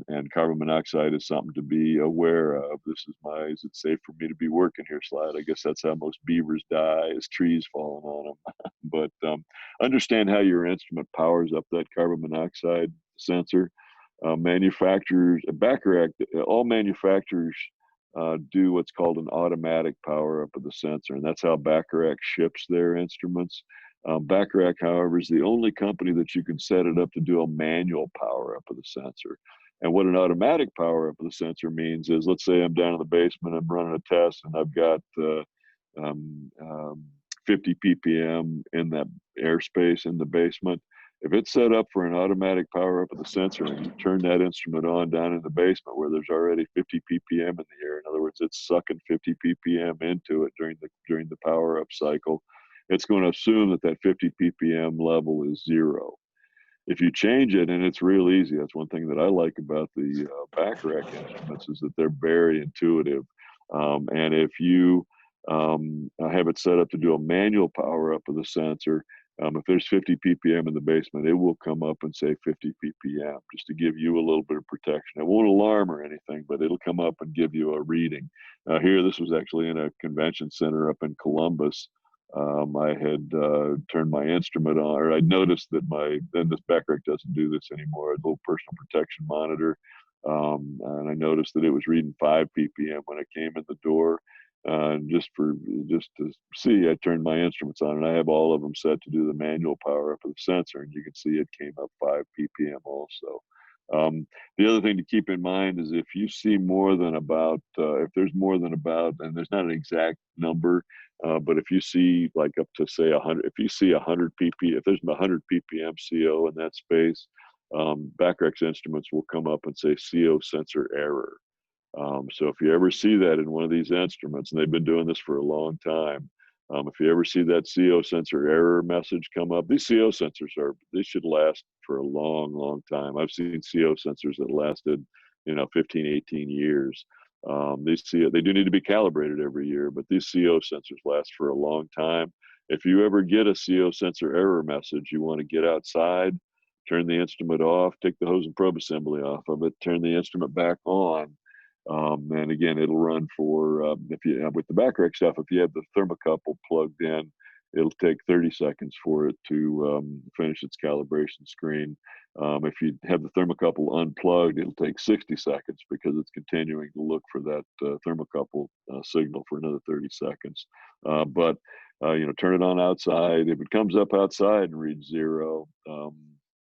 And carbon monoxide is something to be aware of. Is it safe for me to be working here slide? I guess that's how most beavers die, is trees falling on them. But understand how your instrument powers up that carbon monoxide sensor. Manufacturers, all manufacturers do what's called an automatic power up of the sensor, and that's how Backrack ships their instruments. Backrack, however, is the only company that you can set it up to do a manual power up of the sensor. And what an automatic power up of the sensor means is, let's say I'm down in the basement, I'm running a test, and I've got 50 ppm in that airspace in the basement. If it's set up for an automatic power up of the sensor and you turn that instrument on down in the basement where there's already 50 ppm in the air, in other words, it's sucking 50 ppm into it during the power up cycle, it's going to assume that that 50 ppm level is 0. If you change it, and it's real easy, that's one thing that I like about the back rack instruments, is that they're very intuitive. And if you have it set up to do a manual power up of the sensor, if there's 50 ppm in the basement, it will come up and say 50 ppm, just to give you a little bit of protection. It won't alarm or anything, but it'll come up and give you a reading. Here, this was actually in a convention center up in Columbus. I had turned my instrument on, or I noticed that then this back rack doesn't do this anymore, a little personal protection monitor. And I noticed that it was reading 5 ppm when I came in the door. Just to see, I turned my instruments on, and I have all of them set to do the manual power up of the sensor, and you can see it came up 5 ppm also. The other thing to keep in mind is if you see more than about, if there's more than about, and there's not an exact number, but if you see like up to say 100, if you see 100 ppm, if there's 100 ppm CO in that space, Backrack's instruments will come up and say CO sensor error. So if you ever see that in one of these instruments, and they've been doing this for a long time, if you ever see that CO sensor error message come up, these CO sensors they should last for a long, long time. I've seen CO sensors that lasted, 15, 18 years. They do need to be calibrated every year, but these CO sensors last for a long time. If you ever get a CO sensor error message, you want to get outside, turn the instrument off, take the hose and probe assembly off of it, turn the instrument back on. And again, it'll run for, if you with the back rack stuff, if you have the thermocouple plugged in, it'll take 30 seconds for it to finish its calibration screen. If you have the thermocouple unplugged, it'll take 60 seconds because it's continuing to look for that thermocouple signal for another 30 seconds. But turn it on outside. If it comes up outside and reads 0,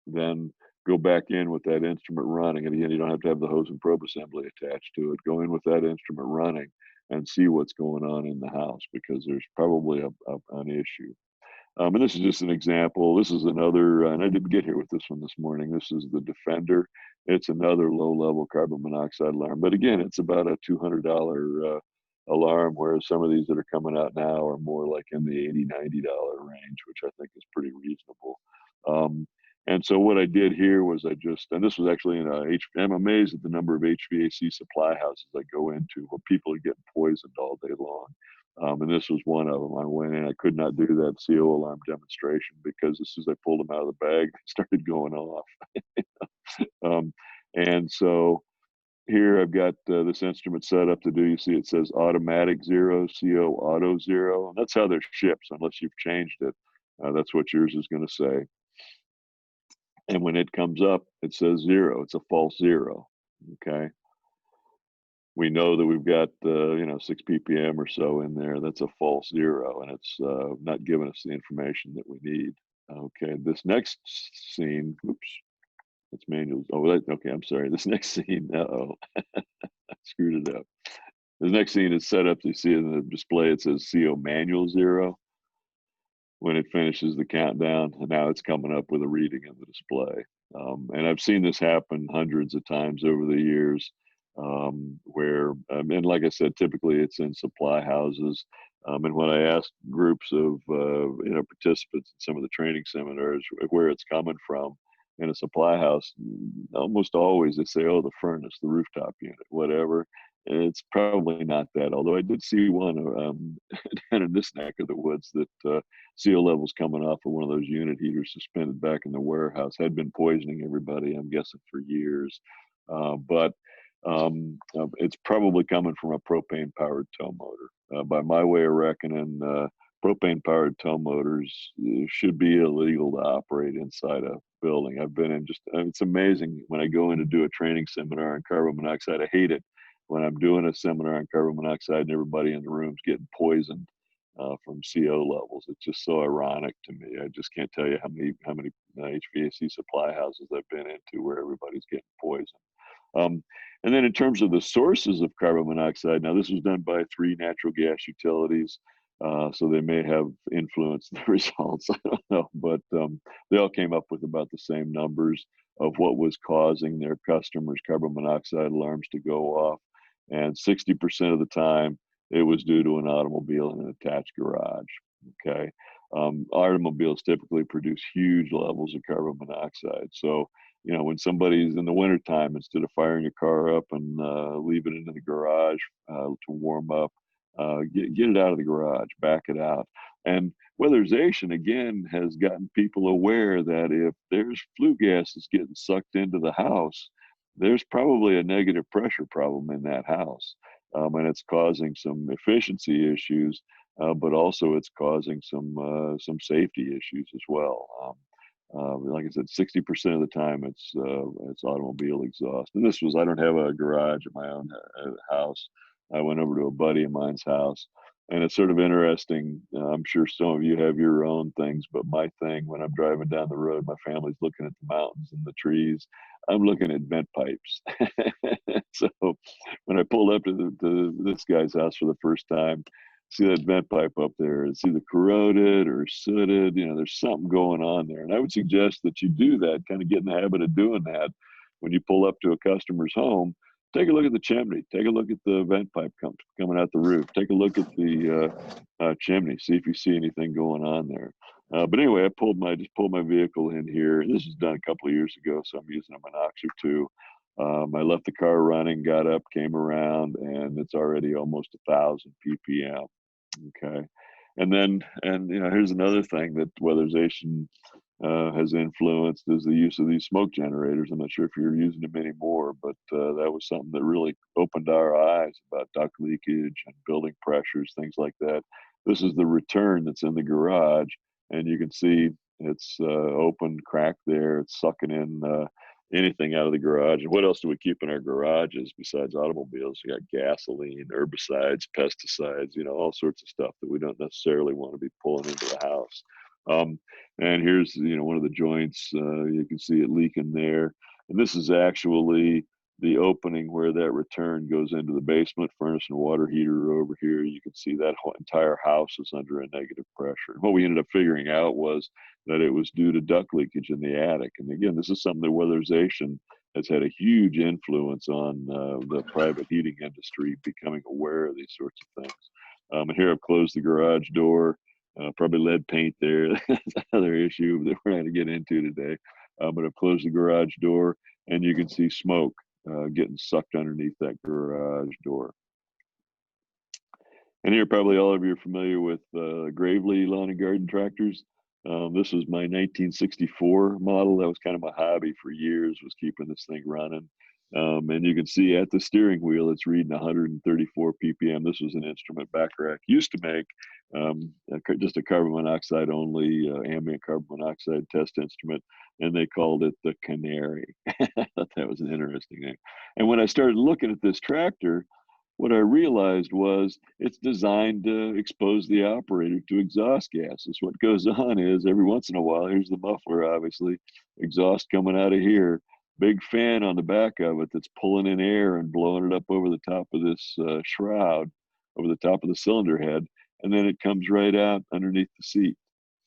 then go back in with that instrument running. And again, you don't have to have the hose and probe assembly attached to it. Go in with that instrument running and see what's going on in the house, because there's probably an issue. And this is just an example. This is another, and I didn't get here with this one this morning. This is the Defender. It's another low-level carbon monoxide alarm. But again, it's about a $200 alarm, whereas some of these that are coming out now are more like in the $80, $90 range, which I think is pretty reasonable. And so what I did here was and this was actually I'm amazed at the number of HVAC supply houses I go into where people are getting poisoned all day long. And this was one of them. I went in, I could not do that CO alarm demonstration because as soon as I pulled them out of the bag, they started going off. And so here I've got this instrument set up to do, you see it says automatic 0, CO auto 0. And that's how they're shipped, unless you've changed it. That's what yours is going to say. And when it comes up, it says 0. It's a false 0. Okay. We know that we've got 6 ppm or so in there. That's a false 0, and it's not giving us the information that we need. Okay. This next scene, oops, it's manual. Okay. I'm sorry. This next scene. I screwed it up. This next scene is set up. You see in the display, it says CO manual 0. When it finishes the countdown, and now it's coming up with a reading in the display. And I've seen this happen hundreds of times over the years, where, and like I said, typically it's in supply houses. And when I asked groups of participants in some of the training seminars where it's coming from in a supply house, almost always they say, "Oh, the furnace, the rooftop unit, whatever." And it's probably not that. Although I did see one down in this neck of the woods that CO levels coming off of one of those unit heaters suspended back in the warehouse had been poisoning everybody, I'm guessing, for years. But it's probably coming from a propane-powered tow motor. By my way of reckoning, propane-powered tow motors should be illegal to operate inside a building. I've been in it's amazing when I go in to do a training seminar on carbon monoxide. I hate it when I'm doing a seminar on carbon monoxide and everybody in the room's getting poisoned from CO levels. It's just so ironic to me. I just can't tell you how many HVAC supply houses I've been into where everybody's getting poisoned. And then in terms of the sources of carbon monoxide, now this was done by 3 natural gas utilities, so they may have influenced the results. I don't know, but they all came up with about the same numbers of what was causing their customers' carbon monoxide alarms to go off. And 60% of the time, it was due to an automobile in an attached garage. Okay. Automobiles typically produce huge levels of carbon monoxide. So, you know, when somebody's in the wintertime, instead of firing your car up and leaving it in the garage to warm up, get it out of the garage, back it out. And weatherization, again, has gotten people aware that if there's flue gases getting sucked into the house, there's probably a negative pressure problem in that house. And it's causing some efficiency issues, but also it's causing some safety issues as well. Like I said, 60% of the time it's automobile exhaust. And this was, I don't have a garage at my own house. I went over to a buddy of mine's house, and it's sort of interesting. I'm sure some of you have your own things, but my thing, when I'm driving down the road, my family's looking at the mountains and the trees. I'm looking at vent pipes. So when I pulled up to this guy's house for the first time, see that vent pipe up there, it's either corroded or sooted, you know, there's something going on there. And I would suggest that you do that, kind of get in the habit of doing that when you pull up to a customer's home. Take a look at the chimney. Take a look at the vent pipe coming out the roof. Take a look at the chimney. See if you see anything going on there. But anyway, I just pulled my vehicle in here. This was done a couple of years ago, so I'm using a Monox or 2. I left the car running, got up, came around, and it's already almost 1,000 ppm. Okay, and you know, here's another thing that weatherization has influenced is the use of these smoke generators. I'm not sure if you're using them anymore, but that was something that really opened our eyes about duct leakage and building pressures, things like that. This is the return that's in the garage, and you can see it's open, cracked there. It's sucking in anything out of the garage. And what else do we keep in our garages besides automobiles? You got gasoline, herbicides, pesticides, you know, all sorts of stuff that we don't necessarily want to be pulling into the house. And here's, you know, one of the joints, you can see it leaking there. And this is actually the opening where that return goes into the basement. Furnace and water heater over here. You can see that whole entire house is under a negative pressure. What we ended up figuring out was that it was due to duct leakage in the attic. And again, this is something that weatherization has had a huge influence on the private heating industry becoming aware of these sorts of things. And here I've closed the garage door. Probably lead paint there. That's another issue that we're going to get into today. But I've closed the garage door, and you can see smoke getting sucked underneath that garage door. And here, probably all of you are familiar with Gravely lawn and garden tractors. This was my 1964 model. That was kind of my hobby for years, was keeping this thing running. And you can see at the steering wheel, it's reading 134 ppm. This was an instrument Backdraft used to make, just a carbon monoxide only ambient carbon monoxide test instrument, and they called it the Canary. I thought that was an interesting name. And when I started looking at this tractor, what I realized was it's designed to expose the operator to exhaust gases. What goes on is every once in a while, here's the muffler, obviously, exhaust coming out of here, big fan on the back of it that's pulling in air and blowing it up over the top of this shroud, over the top of the cylinder head, and then it comes right out underneath the seat.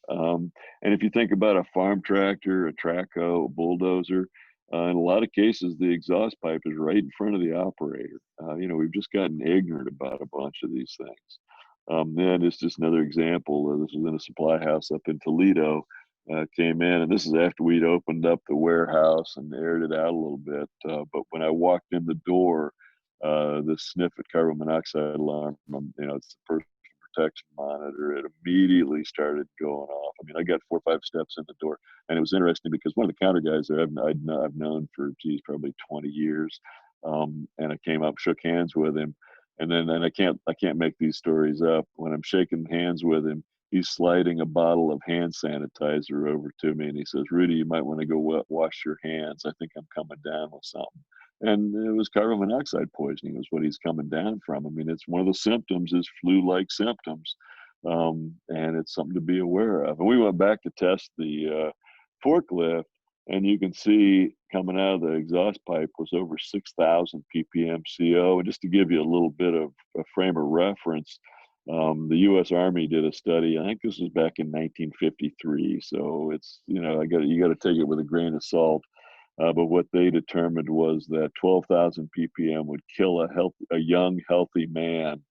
And if you think about a farm tractor, a traco, a bulldozer, in a lot of cases, the exhaust pipe is right in front of the operator. You know, we've just gotten ignorant about a bunch of these things. Then it's just another example. This was in a supply house up in Toledo. Came in, and this is after we'd opened up the warehouse and aired it out a little bit. But when I walked in the door, the sniff at carbon monoxide alarm, you know, it's the personal protection monitor, it immediately started going off. I mean, I got 4 or 5 steps in the door, and it was interesting because one of the counter guys there I've known for, geez, probably 20 years. And I came up, shook hands with him, and I can't make these stories up. When I'm shaking hands with him, he's sliding a bottle of hand sanitizer over to me, and he says, "Rudy, you might want to go wash your hands. I think I'm coming down with something." And it was carbon monoxide poisoning was what he's coming down from. I mean, it's one of the symptoms is flu-like symptoms, and it's something to be aware of. And we went back to test the forklift, And you can see coming out of the exhaust pipe was over 6,000 ppm CO. And just to give you a little bit of a frame of reference, the U.S. Army did a study. I think this was back in 1953. So it's, you got to take it with a grain of salt. But what they determined was that 12,000 ppm would kill a young, healthy man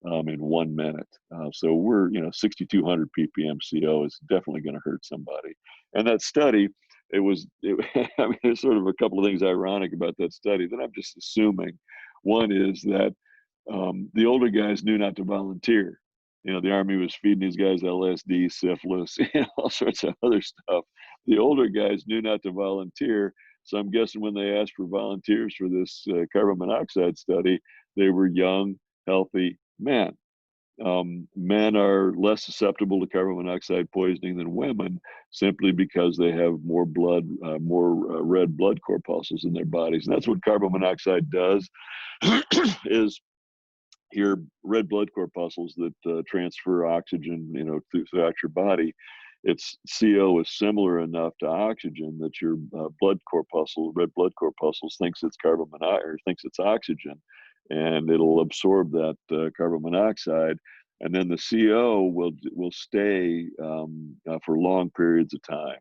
in 1 minute. So we're, 6,200 ppm CO is definitely going to hurt somebody. And that study, I mean, there's sort of a couple of things ironic about that study that I'm just assuming. One is that the older guys knew not to volunteer. The Army was feeding these guys LSD, syphilis, all sorts of other stuff. The older guys knew not to volunteer. So I'm guessing when they asked for volunteers for this carbon monoxide study, they were young, healthy men. Men are less susceptible to carbon monoxide poisoning than women simply because they have more red blood corpuscles in their bodies. And that's what carbon monoxide does is your red blood corpuscles that transfer oxygen, throughout your body. Its CO is similar enough to oxygen that your red blood corpuscles thinks it's carbon monoxide or thinks it's oxygen, and it'll absorb that carbon monoxide, and then the CO will stay for long periods of time.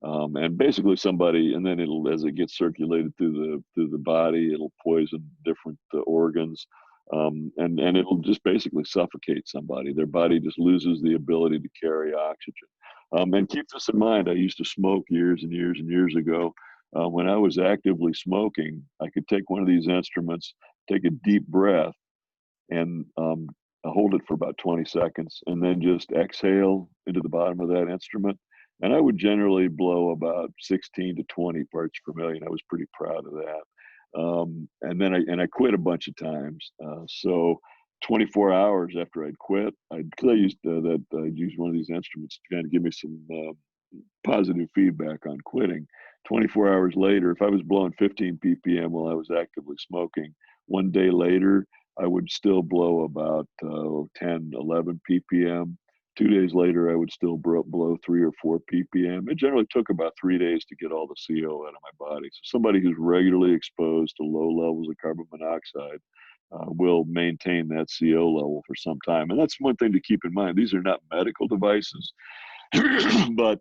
And basically and then as it gets circulated through the body, it'll poison different organs. And it'll just basically suffocate somebody. Their body just loses the ability to carry oxygen. And keep this in mind, I used to smoke years and years and years ago. When I was actively smoking, I could take one of these instruments, take a deep breath, and hold it for about 20 seconds, and then just exhale into the bottom of that instrument. And I would generally blow about 16 to 20 parts per million. I was pretty proud of that. And then I quit a bunch of times. So 24 hours after I'd quit, I'd use one of these instruments to kind of give me some positive feedback on quitting. 24 hours later, if I was blowing 15 ppm while I was actively smoking, 1 day later, I would still blow about 10, 11 ppm. 2 days later, I would still blow 3 or 4 ppm. It generally took about 3 days to get all the CO out of my body. So somebody who's regularly exposed to low levels of carbon monoxide will maintain that CO level for some time. And that's one thing to keep in mind. These are not medical devices, but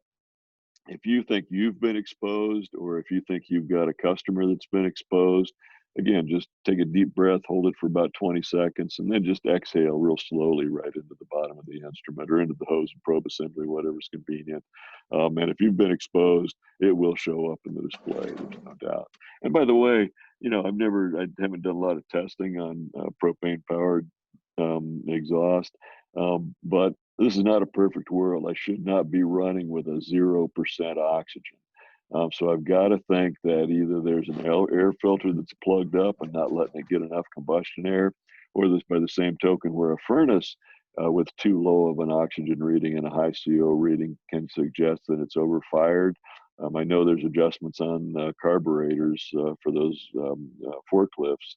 if you think you've been exposed, or if you think you've got a customer that's been exposed, again, just take a deep breath, hold it for about 20 seconds, and then just exhale real slowly right into the bottom of the instrument or into the hose and probe assembly, whatever's convenient. And if you've been exposed, it will show up in the display, there's no doubt. And by the way, I haven't done a lot of testing on propane-powered exhaust, but this is not a perfect world. I should not be running with a 0% oxygen. So I've got to think that either there's an air filter that's plugged up and not letting it get enough combustion air, or this, by the same token, where a furnace with too low of an oxygen reading and a high CO reading can suggest that it's overfired. I know there's adjustments on carburetors for those forklifts.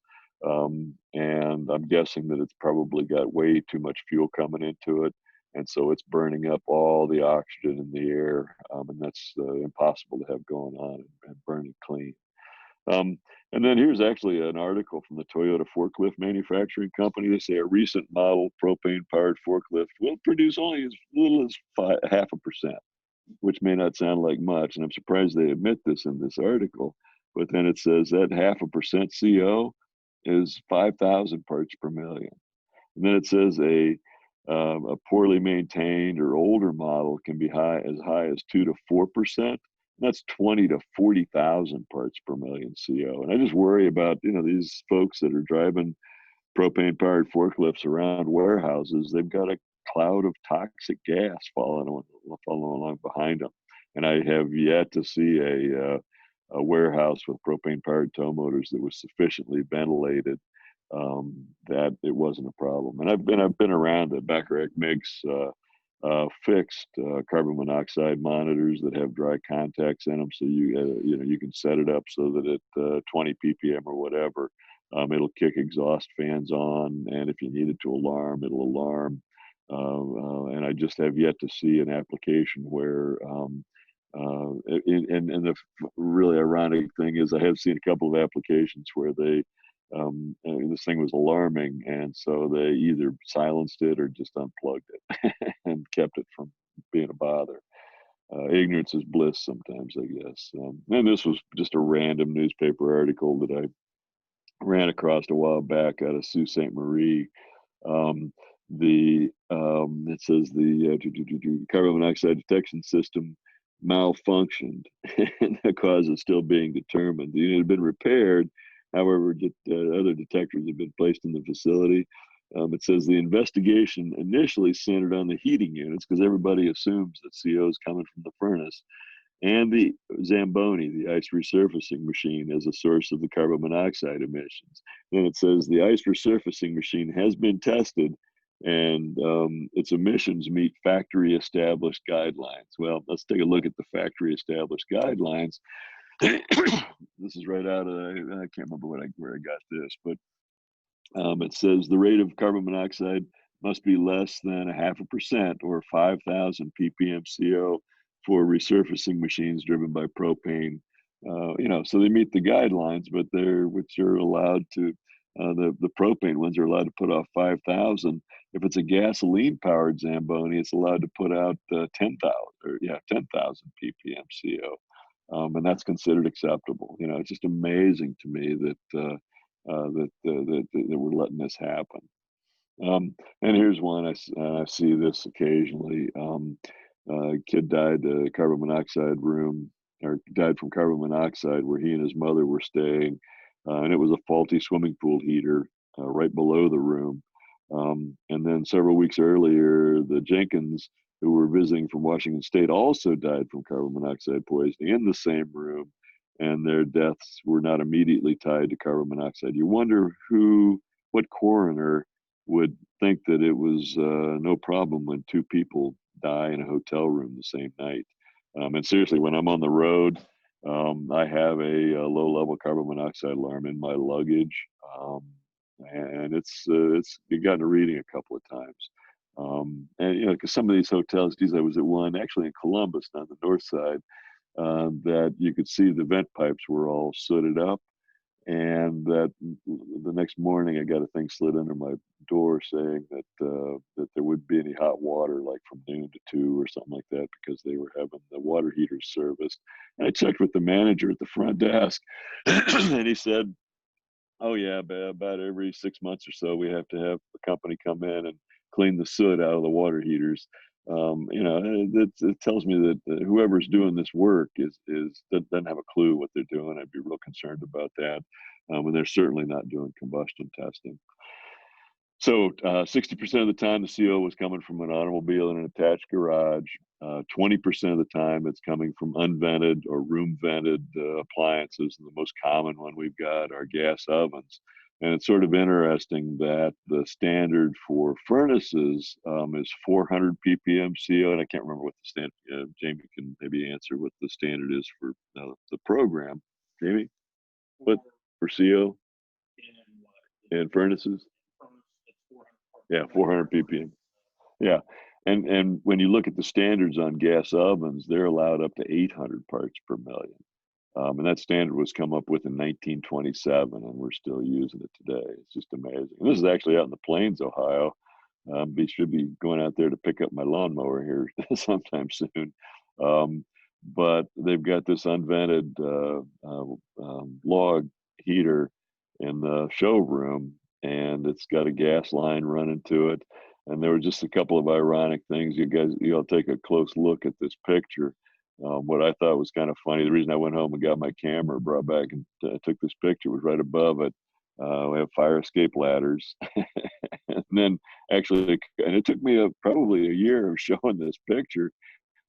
And I'm guessing that it's probably got way too much fuel coming into it. And so it's burning up all the oxygen in the air, and that's impossible to have going on and burn it clean. And then here's actually an article from the Toyota Forklift Manufacturing Company. They say a recent model propane-powered forklift will produce only as little as 0.5%, which may not sound like much. And I'm surprised they admit this in this article. But then it says that 0.5% CO is 5,000 parts per million. And then it says a poorly maintained or older model can be as high as 2 to 4%. That's 20 to 40,000 parts per million CO. And I just worry about, these folks that are driving propane powered forklifts around warehouses. They've got a cloud of toxic gas following along behind them. And I have yet to see a warehouse with propane powered tow motors that was sufficiently ventilated that it wasn't a problem. And I've been around the Backrack makes fixed carbon monoxide monitors that have dry contacts in them, so you can set it up so that at 20 ppm or whatever, it'll kick exhaust fans on, and if you need it to alarm, it'll alarm. And I just have yet to see an application where And the really ironic thing is I have seen a couple of applications where they, this thing was alarming, and so they either silenced it or just unplugged it and kept it from being a bother. Ignorance is bliss sometimes, I guess. And this was just a random newspaper article that I ran across a while back out of Sault Ste. Marie. It says the carbon monoxide detection system malfunctioned, and the cause is still being determined. The unit had been repaired, however, other detectors have been placed in the facility. It says the investigation initially centered on the heating units because everybody assumes that CO is coming from the furnace, and the Zamboni, the ice resurfacing machine, as a source of the carbon monoxide emissions. Then it says the ice resurfacing machine has been tested and its emissions meet factory established guidelines. Well, let's take a look at the factory established guidelines. This is right out of, I can't remember where I got this, but it says the rate of carbon monoxide must be less than 0.5% or 5,000 ppm CO for resurfacing machines driven by propane. So they meet the guidelines, but which are allowed to, the propane ones are allowed to put off 5,000. If it's a gasoline powered Zamboni, it's allowed to put out 10,000 ppm CO. And that's considered acceptable. It's just amazing to me that we're letting this happen. And here's one, I see this occasionally. A kid died carbon monoxide room, or died from carbon monoxide where he and his mother were staying. And it was a faulty swimming pool heater right below the room. And then several weeks earlier, the Jenkins, who were visiting from Washington State, also died from carbon monoxide poisoning in the same room, and their deaths were not immediately tied to carbon monoxide. You wonder what coroner would think that it was no problem when two people die in a hotel room the same night. And seriously, when I'm on the road, I have a low-level carbon monoxide alarm in my luggage, and it's gotten a reading a couple of times. And because some of these hotels, geez, I was at one actually in Columbus on the north side, that you could see the vent pipes were all sooted up, and that the next morning I got a thing slid under my door saying that there wouldn't be any hot water like from noon to 2 or something like that because they were having the water heaters serviced. And I checked with the manager at the front desk, and he said, "Oh yeah, about every 6 months or so we have to have the company come in and clean the soot out of the water heaters." It tells me that whoever's doing this work doesn't have a clue what they're doing. I'd be real concerned about that, and they're certainly not doing combustion testing. So 60% of the time, the CO was coming from an automobile in an attached garage. 20% of the time, it's coming from unvented or room vented appliances. And the most common one we've got are gas ovens. And it's sort of interesting that the standard for furnaces is 400 ppm CO, and I can't remember what the standard. Jamie can maybe answer what the standard is for the program. Jamie, what for CO in furnaces? Yeah, 400 ppm. Yeah, and when you look at the standards on gas ovens, they're allowed up to 800 parts per million. And that standard was come up with in 1927, and we're still using it today. It's just amazing. And this is actually out in the Plains, Ohio. Should be going out there to pick up my lawnmower here sometime soon. But they've got this unvented log heater in the showroom, and it's got a gas line running to it. And there were just a couple of ironic things. You'll take a close look at this picture. What I thought was kind of funny, the reason I went home and got my camera, brought back and took this picture, was right above it. We have fire escape ladders. And then actually, and it took me probably a year of showing this picture.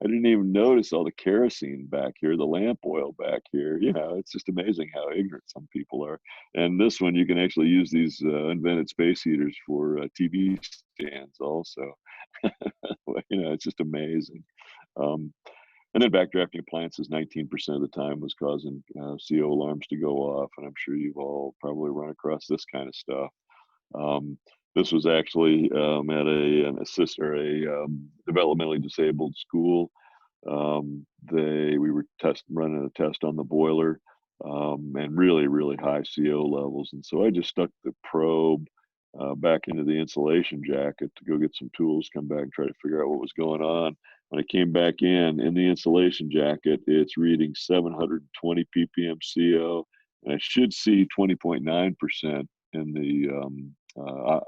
I didn't even notice all the kerosene back here, the lamp oil back here. It's just amazing how ignorant some people are. And this one, you can actually use these unvented space heaters for TV stands also. It's just amazing. And then backdrafting appliances, 19% of the time was causing CO alarms to go off. And I'm sure you've all probably run across this kind of stuff. This was actually at a developmentally disabled school. We were running a test on the boiler, and really high CO levels. And so I just stuck the probe back into the insulation jacket to go get some tools, come back and try to figure out what was going on. When I came back in the insulation jacket, it's reading 720 ppm CO, and I should see 20.9% in the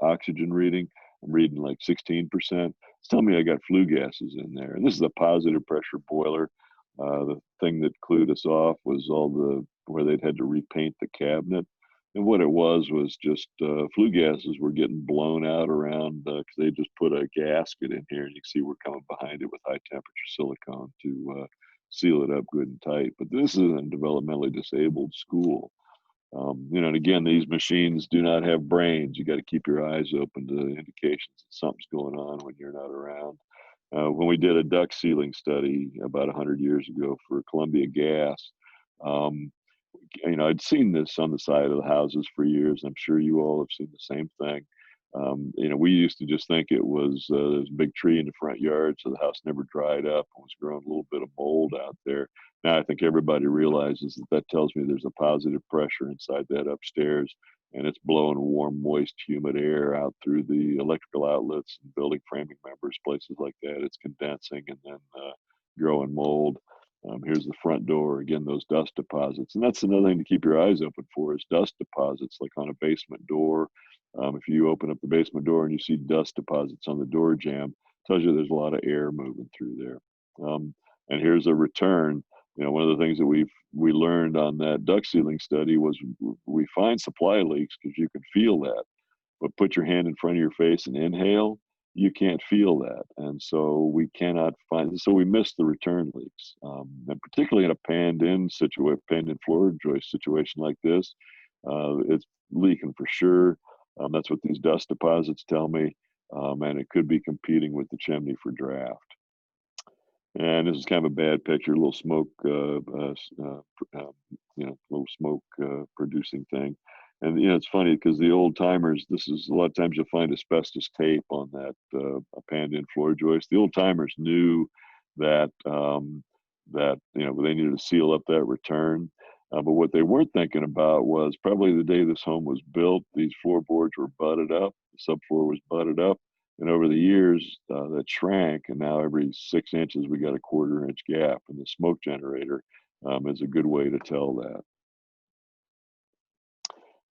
oxygen reading. I'm reading like 16%. It's telling me I got flue gases in there. And this is a positive pressure boiler. The thing that clued us off was where they'd had to repaint the cabinet. And what it was just flue gases were getting blown out around because they just put a gasket in here, and you can see we're coming behind it with high temperature silicone to seal it up good and tight. But this is a developmentally disabled school. And again, these machines do not have brains. You got to keep your eyes open to indications that something's going on when you're not around. When we did a duct sealing study about 100 years ago for Columbia Gas, I'd seen this on the side of the houses for years. I'm sure you all have seen the same thing. We used to just think it was there's a big tree in the front yard, so the house never dried up and was growing a little bit of mold out there. Now I think everybody realizes that tells me there's a positive pressure inside that upstairs, and it's blowing warm, moist, humid air out through the electrical outlets and building framing members, places like that. It's condensing and then growing mold. Here's the front door. Again, those dust deposits. And that's another thing to keep your eyes open for is dust deposits, like on a basement door. If you open up the basement door and you see dust deposits on the door jamb, tells you there's a lot of air moving through there. And here's a return. One of the things that we learned on that duct sealing study was we find supply leaks because you can feel that, but put your hand in front of your face and inhale, you can't feel that. And so we cannot so we miss the return leaks. And particularly in a panned-in floor joist situation like this, it's leaking for sure. That's what these dust deposits tell me. And it could be competing with the chimney for draft. And this is kind of a bad picture, a little smoke, little smoke producing thing. And it's funny because the old timers, this is a lot of times you'll find asbestos tape on that panned-in floor joist. The old timers knew that they needed to seal up that return. But what they weren't thinking about was probably the day this home was built, these floorboards were butted up, the subfloor was butted up. And over the years, that shrank, and now every 6 inches we got a 1/4 inch gap. And the smoke generator is a good way to tell that.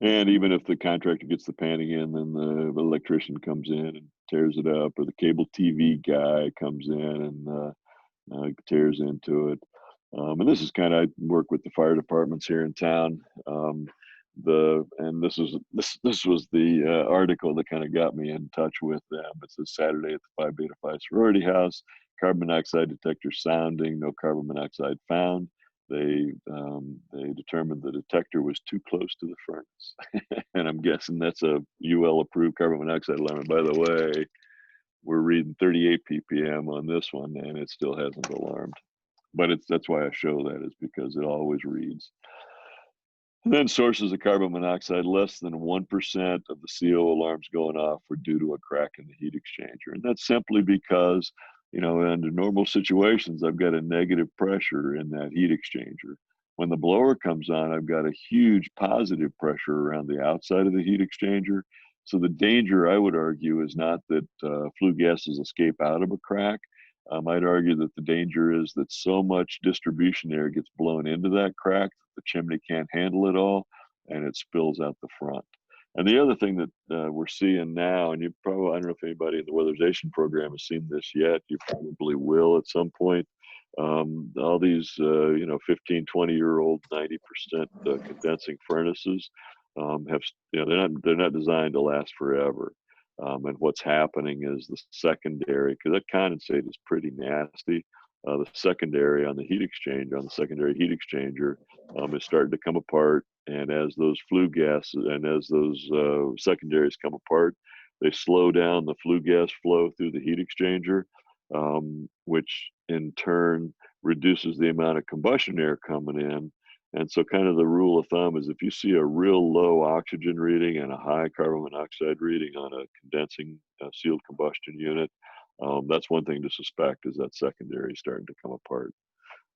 And even if the contractor gets the panning in, then the electrician comes in and tears it up, or the cable TV guy comes in and tears into it. And this is kind of, I work with the fire departments here in town. This was the article that kind of got me in touch with them. It says Saturday at the Phi Beta Phi sorority house, carbon monoxide detector sounding, no carbon monoxide found. They determined the detector was too close to the furnace. And I'm guessing that's a UL approved carbon monoxide alarm. By the way, we're reading 38 ppm on this one, and it still hasn't alarmed. But that's why I show that, is because it always reads. And then sources of carbon monoxide, less than 1% of the CO alarms going off were due to a crack in the heat exchanger. And that's simply because, under normal situations, I've got a negative pressure in that heat exchanger. When the blower comes on, I've got a huge positive pressure around the outside of the heat exchanger. So the danger, I would argue, is not that flue gases escape out of a crack. I'd argue that the danger is that so much distribution air gets blown into that crack that the chimney can't handle it all, and it spills out the front. And the other thing that we're seeing now, and you probably, I don't know if anybody in the weatherization program has seen this yet, you probably will at some point. All these, 15, 20-year-old, 90% condensing furnaces they're not designed to last forever. And what's happening is the secondary, because that condensate is pretty nasty. The secondary on the heat exchanger, on the secondary heat exchanger, is starting to come apart. And as those flue gases and as those secondaries come apart, they slow down the flue gas flow through the heat exchanger, which in turn reduces the amount of combustion air coming in. And so kind of the rule of thumb is if you see a real low oxygen reading and a high carbon monoxide reading on a condensing sealed combustion unit, That's one thing to suspect, is that secondary starting to come apart.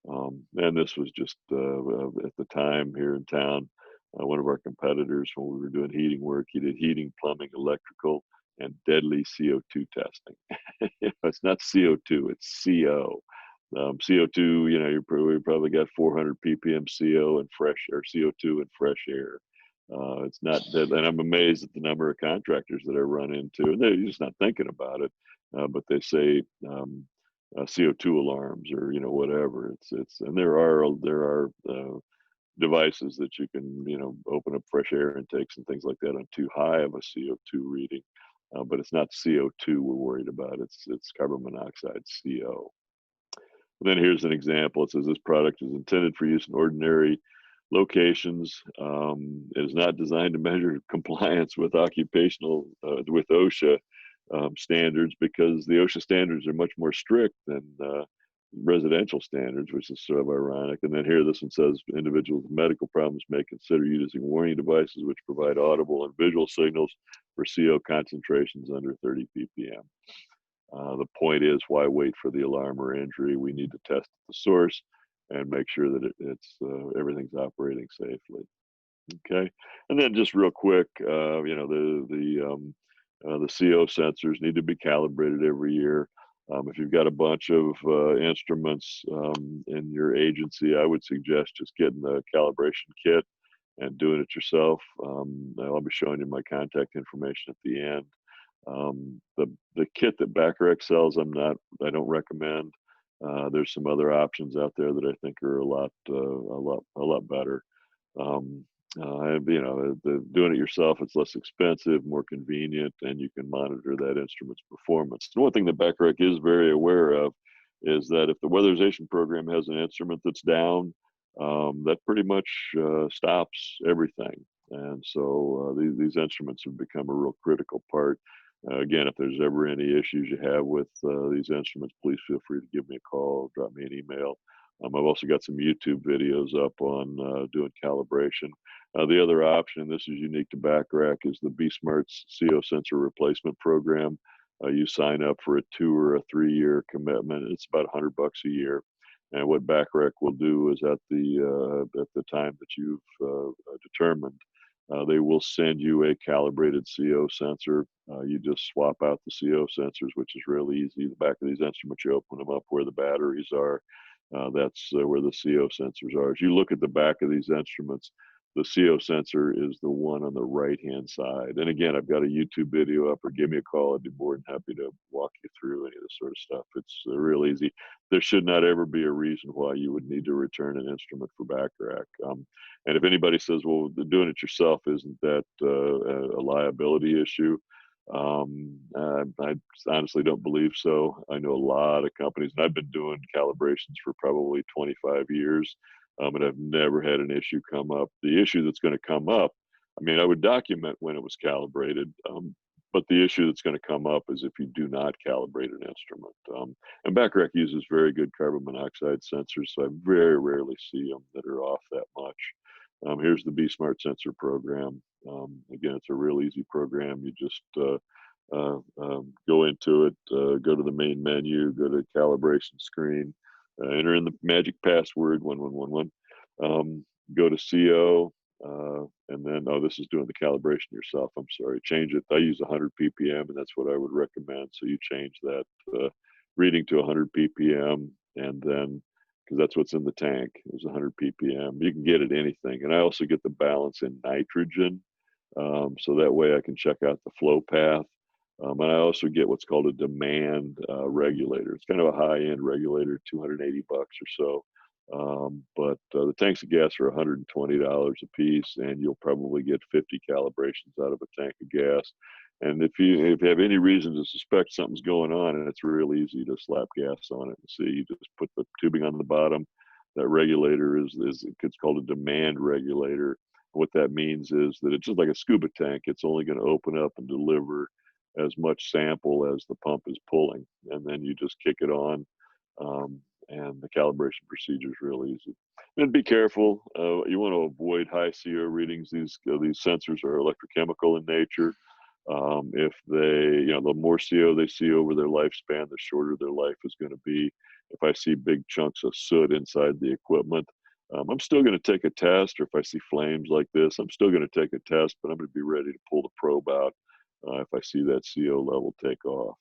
And this was just at the time here in town, one of our competitors, when we were doing heating work, he did heating, plumbing, electrical, and deadly CO2 testing. It's not CO2, it's CO. CO2, we probably got 400 ppm CO and fresh, or CO2 and fresh air. It's not that, and I'm amazed at the number of contractors that I run into, and they're just not thinking about it, but they say CO2 alarms, or whatever. And there are devices that you can open up fresh air intakes and things like that on too high of a CO2 reading, but it's not CO2 we're worried about. It's carbon monoxide, CO. Then here's an example. It says this product is intended for use in ordinary locations. It is not designed to measure compliance with with OSHA standards, because the OSHA standards are much more strict than residential standards, which is sort of ironic. And then here, this one says individuals with medical problems may consider using warning devices which provide audible and visual signals for CO concentrations under 30 ppm. The point is, why wait for the alarm or injury? We need to test the source and make sure that everything's operating safely. Okay, and then just real quick, the CO sensors need to be calibrated every year. If you've got a bunch of instruments in your agency, I would suggest just getting the calibration kit and doing it yourself. I'll be showing you my contact information at the end. The kit that Backrack sells, I don't recommend. There's some other options out there that I think are a lot better. Doing it yourself, it's less expensive, more convenient, and you can monitor that instrument's performance. And one thing that Backrack is very aware of is that if the weatherization program has an instrument that's down, that pretty much stops everything. And so these instruments have become a real critical part. Again, if there's ever any issues you have with these instruments, please feel free to give me a call, drop me an email. I've also got some YouTube videos up on doing calibration. The other option, and this is unique to Backrack, is the B-Smart's CO sensor replacement program. You sign up for a 2 or a 3-year commitment. It's about $100 a year. And what Backrack will do is at the time that you've determined, they will send you a calibrated CO sensor. You just swap out the CO sensors, which is really easy. The back of these instruments, you open them up where the batteries are. That's where the CO sensors are. As you look at the back of these instruments, the CO sensor is the one on the right-hand side. And again, I've got a YouTube video up, or give me a call. I'd be more than happy to walk you through any of this sort of stuff. It's real easy. There should not ever be a reason why you would need to return an instrument for Backrack. And if anybody says, well, doing it yourself, isn't that a liability issue? I honestly don't believe so. I know a lot of companies, and I've been doing calibrations for probably 25 years, and I've never had an issue come up. The issue that's going to come up, I would document when it was calibrated, but the issue that's going to come up is if you do not calibrate an instrument. And Backrack uses very good carbon monoxide sensors, so I very rarely see them that are off that much. Here's the B-Smart sensor program. Again, it's a real easy program. You just go into it, go to the main menu, go to calibration screen, enter in the magic password 1111, go to CO, and then, this is doing the calibration yourself. I'm sorry, change it. I use 100 ppm, and that's what I would recommend. So you change that reading to 100 ppm, and then, because that's what's in the tank, is 100 ppm. You can get it anything. And I also get the balance in nitrogen, so that way I can check out the flow path. And I also get what's called a demand regulator. It's kind of a high-end regulator, $280 or so. But the tanks of gas are $120 a piece, and you'll probably get 50 calibrations out of a tank of gas. And if you have any reason to suspect something's going on, and it's real easy to slap gas on it and see, you just put the tubing on the bottom. That regulator it's called a demand regulator. What that means is that it's just like a scuba tank. It's only going to open up and deliver as much sample as the pump is pulling, and then you just kick it on, and the calibration procedure is real easy. And be careful. You want to avoid high CO readings. These sensors are electrochemical in nature. If they, the more CO they see over their lifespan, the shorter their life is going to be. If I see big chunks of soot inside the equipment, I'm still going to take a test. Or if I see flames like this, I'm still going to take a test, but I'm going to be ready to pull the probe out if I see that CO level take off.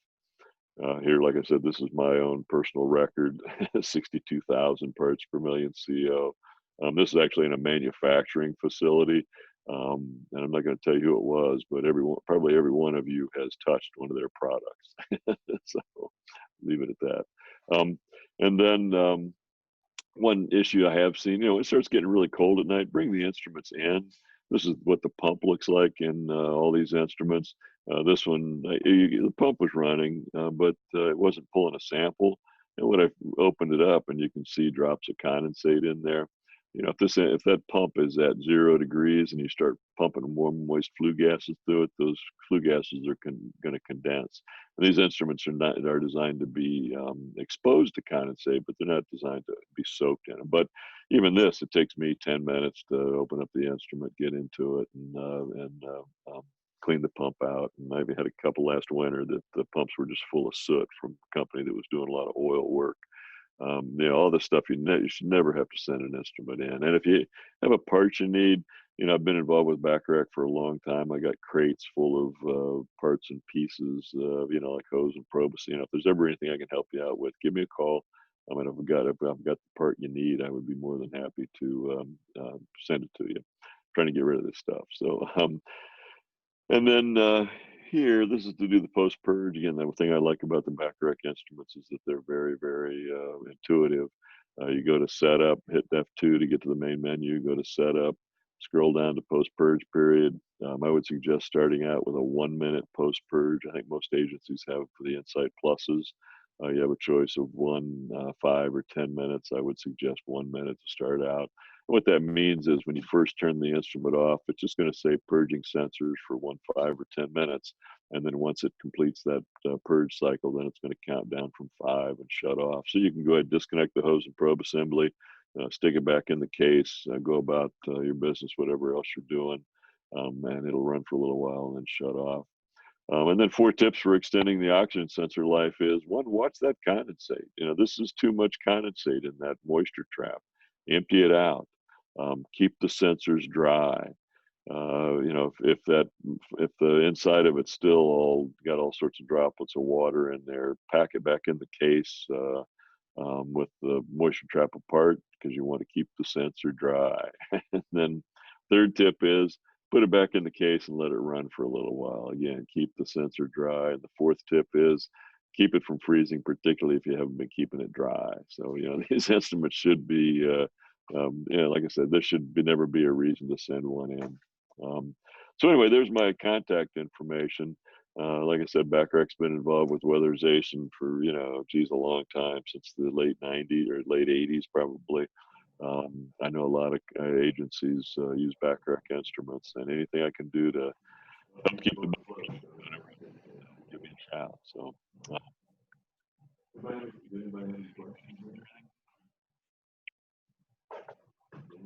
Here, like I said, this is my own personal record, 62,000 parts per million CO. This is actually in a manufacturing facility. And I'm not going to tell you who it was, but probably every one of you has touched one of their products. So leave it at that. And then one issue I have seen, it starts getting really cold at night, bring the instruments in. This is what the pump looks like in all these instruments. This one, the pump was running, but it wasn't pulling a sample. And when I opened it up, and you can see drops of condensate in there, if that pump is at 0 degrees and you start pumping warm, moist flue gases through it, those flue gases are going to condense. And these instruments are designed to be exposed to condensate, but they're not designed to be soaked in it. But even this, it takes me 10 minutes to open up the instrument, get into it, and clean the pump out. And I've had a couple last winter that the pumps were just full of soot from a company that was doing a lot of oil work. All the stuff you should never have to send an instrument in. And if you have a part you need, I've been involved with Backrack for a long time. I got crates full of parts and pieces, like hose and probes. If there's ever anything I can help you out with, give me a call. I mean, if I've got the part you need, I would be more than happy to send it to you. I'm trying to get rid of this stuff. So, and then here, this is to do the post purge. Again, the thing I like about the Backrack instruments is that they're very, very intuitive. You go to setup, hit F2 to get to the main menu, go to setup, scroll down to post purge period. I would suggest starting out with a 1 minute post purge. I think most agencies have for the Insight Pluses. You have a choice of 1, 5, or 10 minutes. I would suggest 1 minute to start out. What that means is when you first turn the instrument off, it's just going to say purging sensors for 1, 5, or 10 minutes. And then once it completes that purge cycle, then it's going to count down from 5 and shut off. So you can go ahead and disconnect the hose and probe assembly, stick it back in the case, go about your business, whatever else you're doing, and it'll run for a little while and then shut off. And then 4 tips for extending the oxygen sensor life is: 1, watch that condensate. This is too much condensate in that moisture trap. Empty it out. Keep the sensors dry. If the inside of it's still got all sorts of droplets of water in there, pack it back in the case with the moisture trap apart, because you want to keep the sensor dry. And then 3rd tip is put it back in the case and let it run for a little while. Again, keep the sensor dry. And the 4th tip is keep it from freezing, particularly if you haven't been keeping it dry. So, these instruments should be, like I said, there should never be a reason to send one in. So anyway, there's my contact information. Like I said, Backrack's been involved with weatherization for, a long time, since the late 90s or late 80s, probably. I know a lot of agencies use Backrack instruments, and anything I can do to help keep them afloat, give me a shout. So,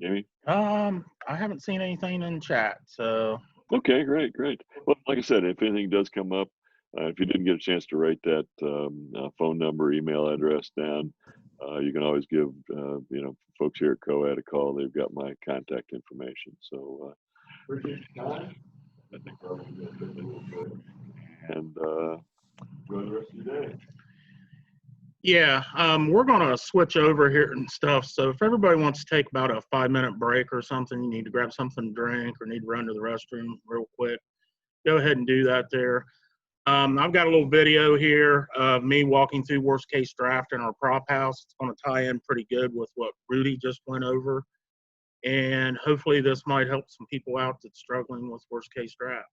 Jamie? I haven't seen anything in chat, so. Okay, great. Well, like I said, if anything does come up, if you didn't get a chance to write that phone number, email address down, you can always give folks here at COAD a call. They've got my contact information. So appreciate your time. I think we're good. And enjoy the rest of your day. Yeah, we're gonna switch over here and stuff. So if everybody wants to take about a 5-minute break or something, you need to grab something to drink or need to run to the restroom real quick, go ahead and do that there. I've got a little video here of me walking through worst case draft in our prop house. It's gonna tie in pretty good with what Rudy just went over. And hopefully this might help some people out that's struggling with worst case draft.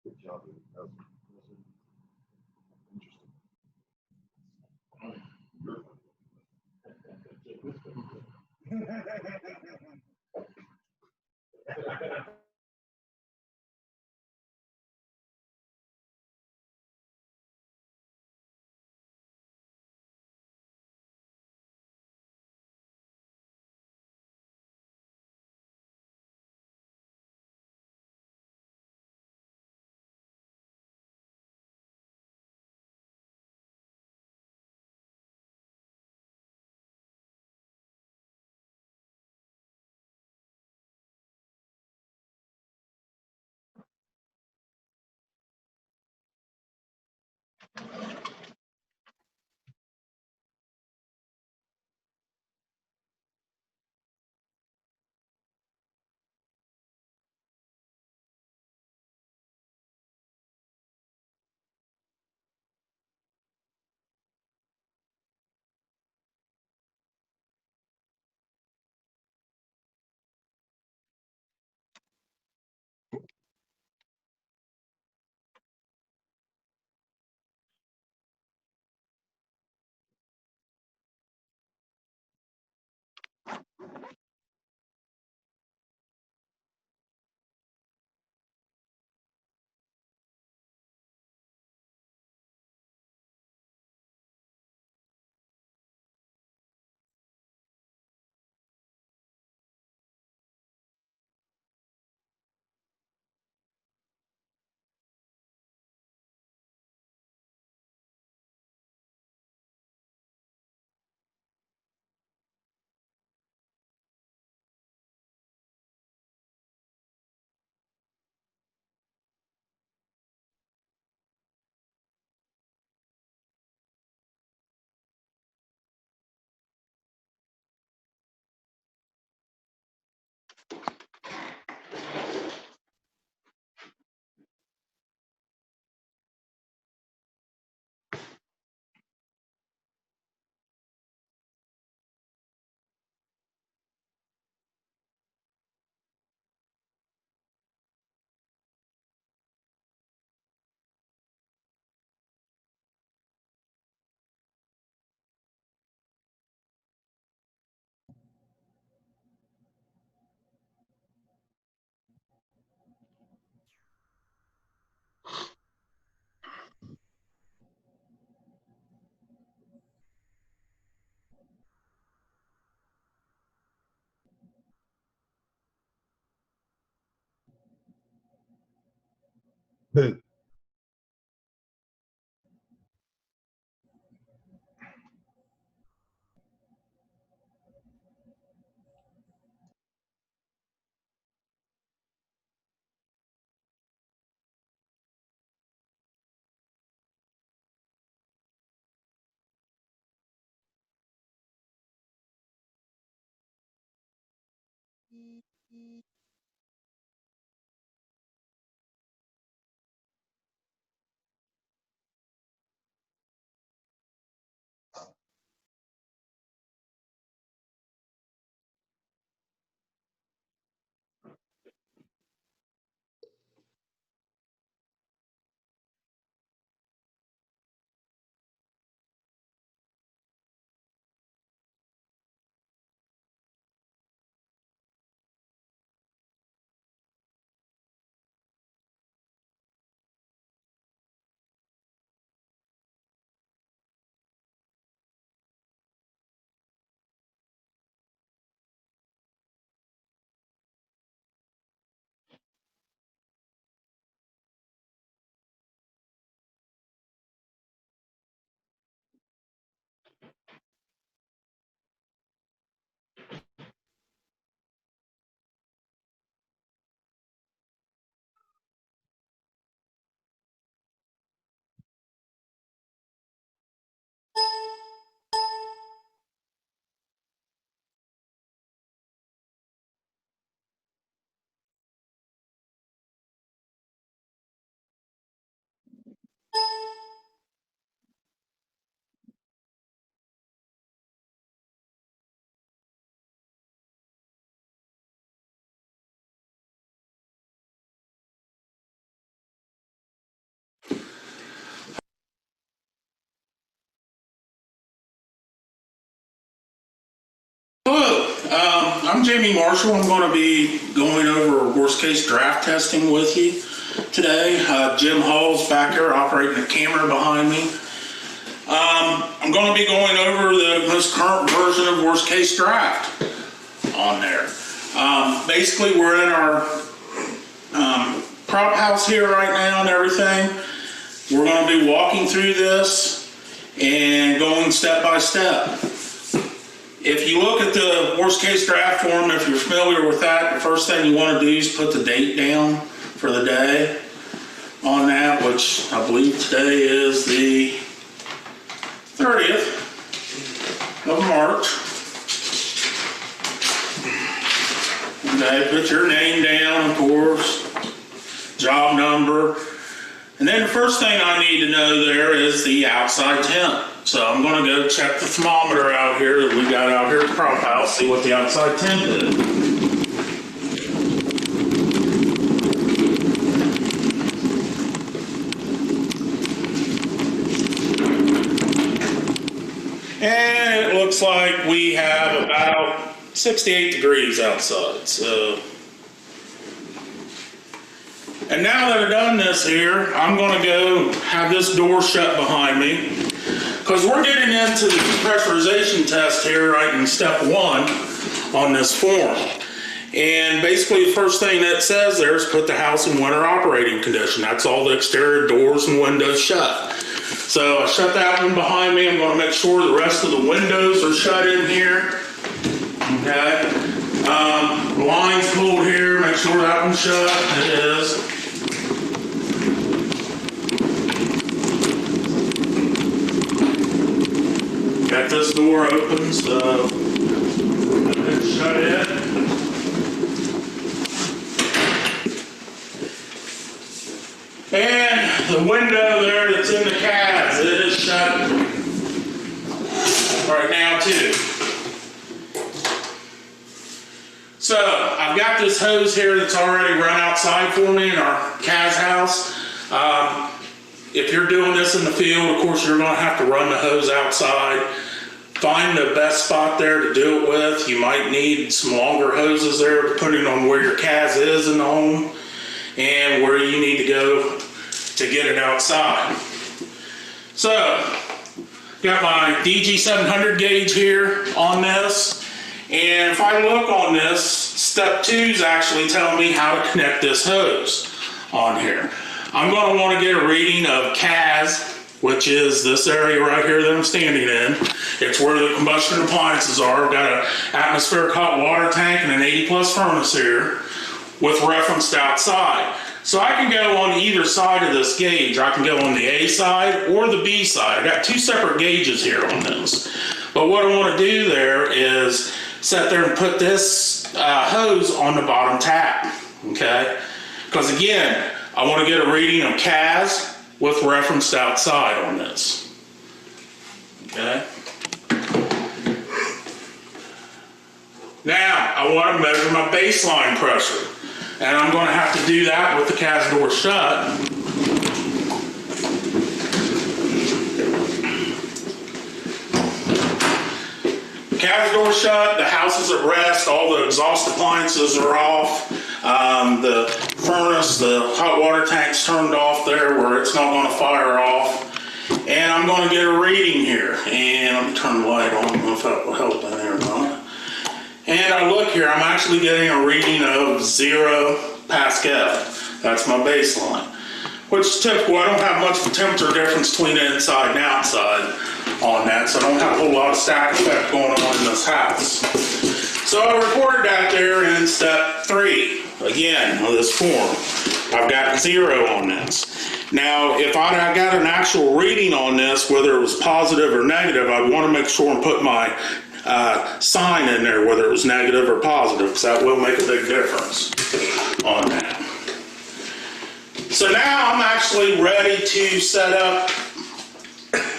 Good job. Interesting. Boot. Hello, I'm Jamie Marshall. I'm going to be going over worst case draft testing with you today. Jim Hall's back there operating the camera behind me. I'm going to be going over the most current version of worst case draft on there. Basically, we're in our prop house here right now and everything. We're going to be walking through this and going step by step. If you look at the worst case draft form, if you're familiar with that, the first thing you want to do is put the date down for the day on that, which I believe today is the 30th of March. Okay, put your name down, of course, job number. And then the first thing I need to know there is the outside temp. So I'm going to go check the thermometer out here that we got out here at the prop house, see what the outside temp is. And it looks like we have about 68 degrees outside. So, and now that I've done this here, I'm going to go have this door shut behind me, because we're getting into the pressurization test here right in step 1 on this form. And basically the first thing that says there is put the house in winter operating condition. That's all the exterior doors and windows shut. So I shut that one behind me. I'm going to make sure the rest of the windows are shut in here. Okay. Blinds pulled here, make sure that one's shut. It is. Got this door open, so let's shut it. And the window there that's in the cabs, it is shut right now too. So I've got this hose here that's already run outside for me in our Kaz house. If you're doing this in the field, of course, you're going to have to run the hose outside. Find the best spot there to do it with. You might need some longer hoses there, depending on where your Kaz is in the home and where you need to go to get it outside. So, got my DG700 gauge here on this. And if I look on this, step 2 is actually telling me how to connect this hose on here. I'm going to want to get a reading of CAS, which is this area right here that I'm standing in. It's where the combustion appliances are. I've got an atmospheric hot water tank and an 80+ furnace here with reference to outside. So I can go on either side of this gauge. I can go on the A side or the B side. I got two separate gauges here on this. But what I want to do there is sit there and put this hose on the bottom tap, okay? Because again, I want to get a reading of CAS with reference to outside on this, okay? Now, I want to measure my baseline pressure. And I'm going to have to do that with the CAS door shut. The CAS door shut, the house is at rest, all the exhaust appliances are off. The furnace, the hot water tank's turned off there where it's not going to fire off. And I'm going to get a reading here. And let me turn the light on. I don't know if that will help in there or not. And I look here, I'm actually getting a reading of 0 Pascal. That's my baseline, which is typical. I don't have much of a temperature difference between inside and outside on that, so I don't have a whole lot of stack effect going on in this house. So I recorded that there in step 3, again, on this form. I've got 0 on this. Now, if I got an actual reading on this, whether it was positive or negative, I'd want to make sure and put my sign in there, whether it was negative or positive, because that will make a big difference on that. So now I'm actually ready to set up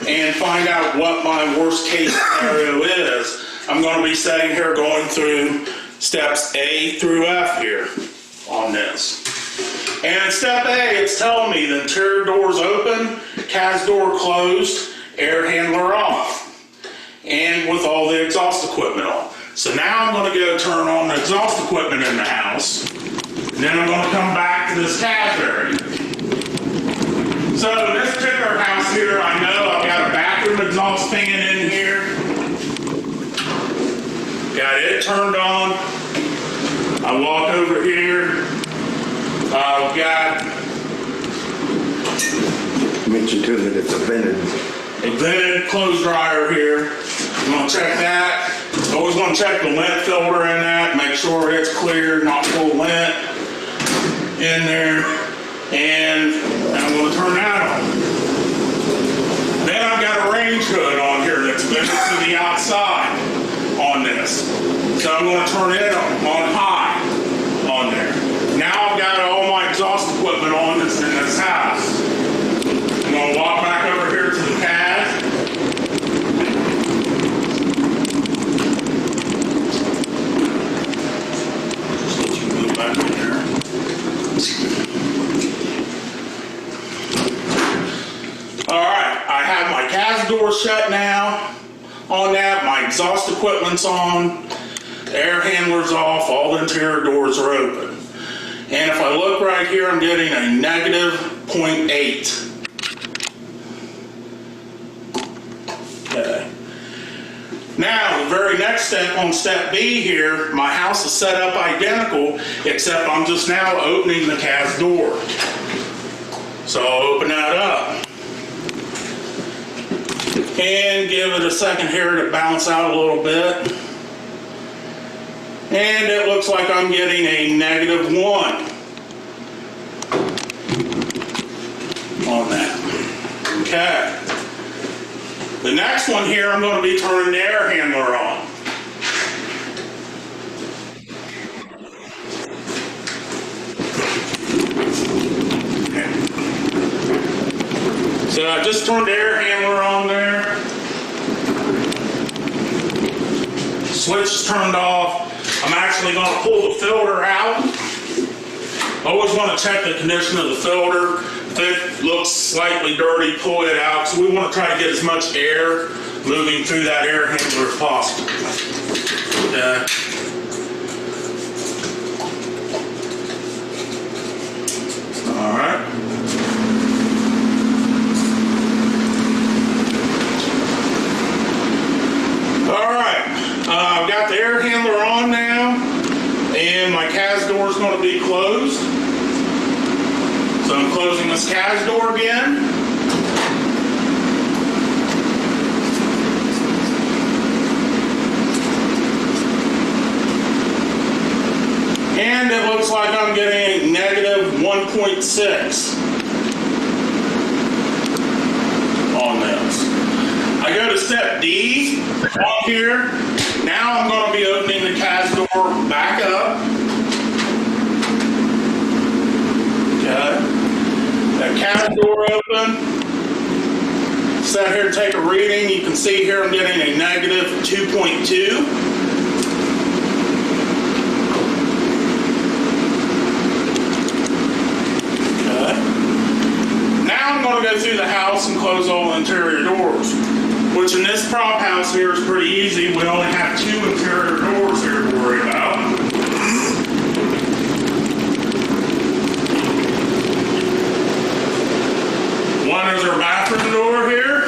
and find out what my worst case scenario is. I'm going to be sitting here going through steps A through F here on this. And in step A, it's telling me the interior door's open, CAS door closed, air handler off, and with all the exhaust equipment on. So now I'm going to go turn on the exhaust equipment in the house, and then I'm going to come back to this CAS area. So in this particular house here, I know I've got a bathroom exhaust fan in here. Got it turned on. I walk over here. I've got... Mention too that it's a vented clothes dryer here. I'm going to check that. Always want to check the lint filter in that, make sure it's clear, not full lint in there. And I'm going to turn that on. Then I've got a range hood on here that's vented to the outside on this. So I'm going to turn it on high on there. Now I've got all my exhaust equipment on that's in this house. I'm going to walk back over here to the CAS. Just let you move back in there. All right, I have my CAS door shut now on that. My exhaust equipment's on. The air handler's off. All the interior doors are open. And if I look right here, I'm getting a negative 0.8. Okay. Now, the very next step on step B here, my house is set up identical, except I'm just now opening the CAS door. So I'll open that up. And give it a second here to bounce out a little bit. And it looks like I'm getting a negative 1 on that. Okay. The next one here, I'm going to be turning the air handler on. Okay. So I just turned the air handler on there. Switch is turned off. I'm actually going to pull the filter out. Always want to check the condition of the filter. If it looks slightly dirty, pull it out. So we want to try to get as much air moving through that air handler as possible. Okay. All right. All right. I've got the air handler on now, and my CAS door is going to be closed. So I'm closing this CAS door again. And it looks like I'm getting a negative 1.6 on this. I go to step D on here. Now I'm going to be opening the CAS door back up. Okay. That CAS door open. Set here to take a reading. You can see here I'm getting a negative 2.2. I'm going to go through the house and close all the interior doors, which in this prop house here is pretty easy. We only have 2 interior doors here to worry about. One is our bathroom door here,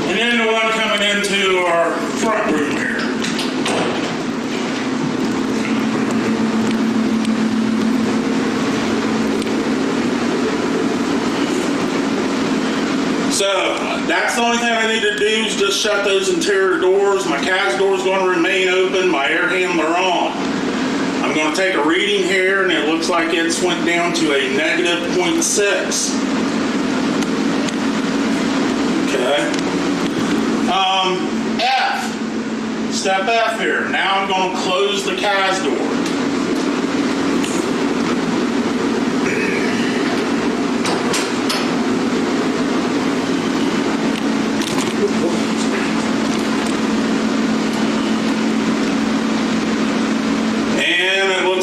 and then the one coming into our front room here. So that's the only thing I need to do is just shut those interior doors. My CAS door is going to remain open, my air handler on. I'm going to take a reading here, and it looks like it's went down to a negative 0.6. Okay. F. Step F here. Now I'm going to close the CAS door.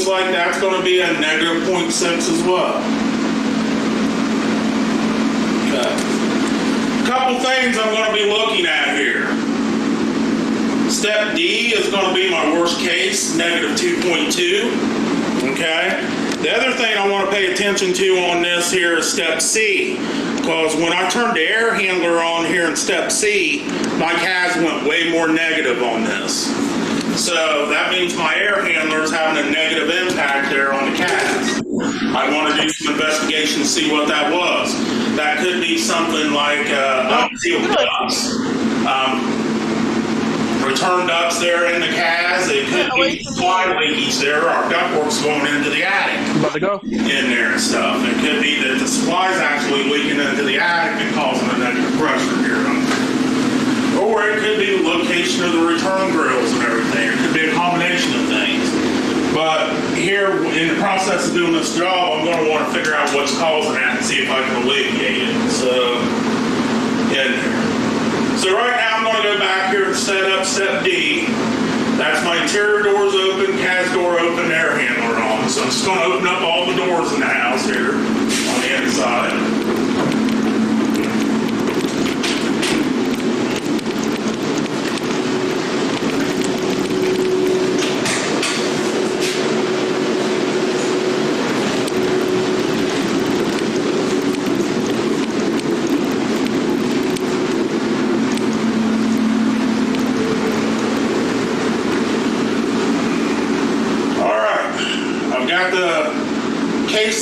Like that's going to be a negative 0.6 as well. Okay. A couple things I'm going to be looking at here. Step D is going to be my worst case, negative 2.2. Okay. The other thing I want to pay attention to on this here is step C, because when I turned the air handler on here in step C, my CAS went way more negative on this. So that means my air handler is having a negative impact there on the CAS. I want to do some investigation to see what that was. That could be something like unsealed ducts, return ducts there in the CAS. It could be supply leakage there. Our ductwork's going into the attic. About to go? In there and stuff. It could be that the supply's actually leaking into the attic and causing a negative pressure here. Or it could be the location of the return grills and everything. It could be a combination of things. But here, in the process of doing this job, I'm going to want to figure out what's causing that and see if I can alleviate it. So, in here. So right now, I'm going to go back here and set up step D. That's my interior doors open, CAS door open, air handler on. So I'm just going to open up all the doors in the house here on the inside.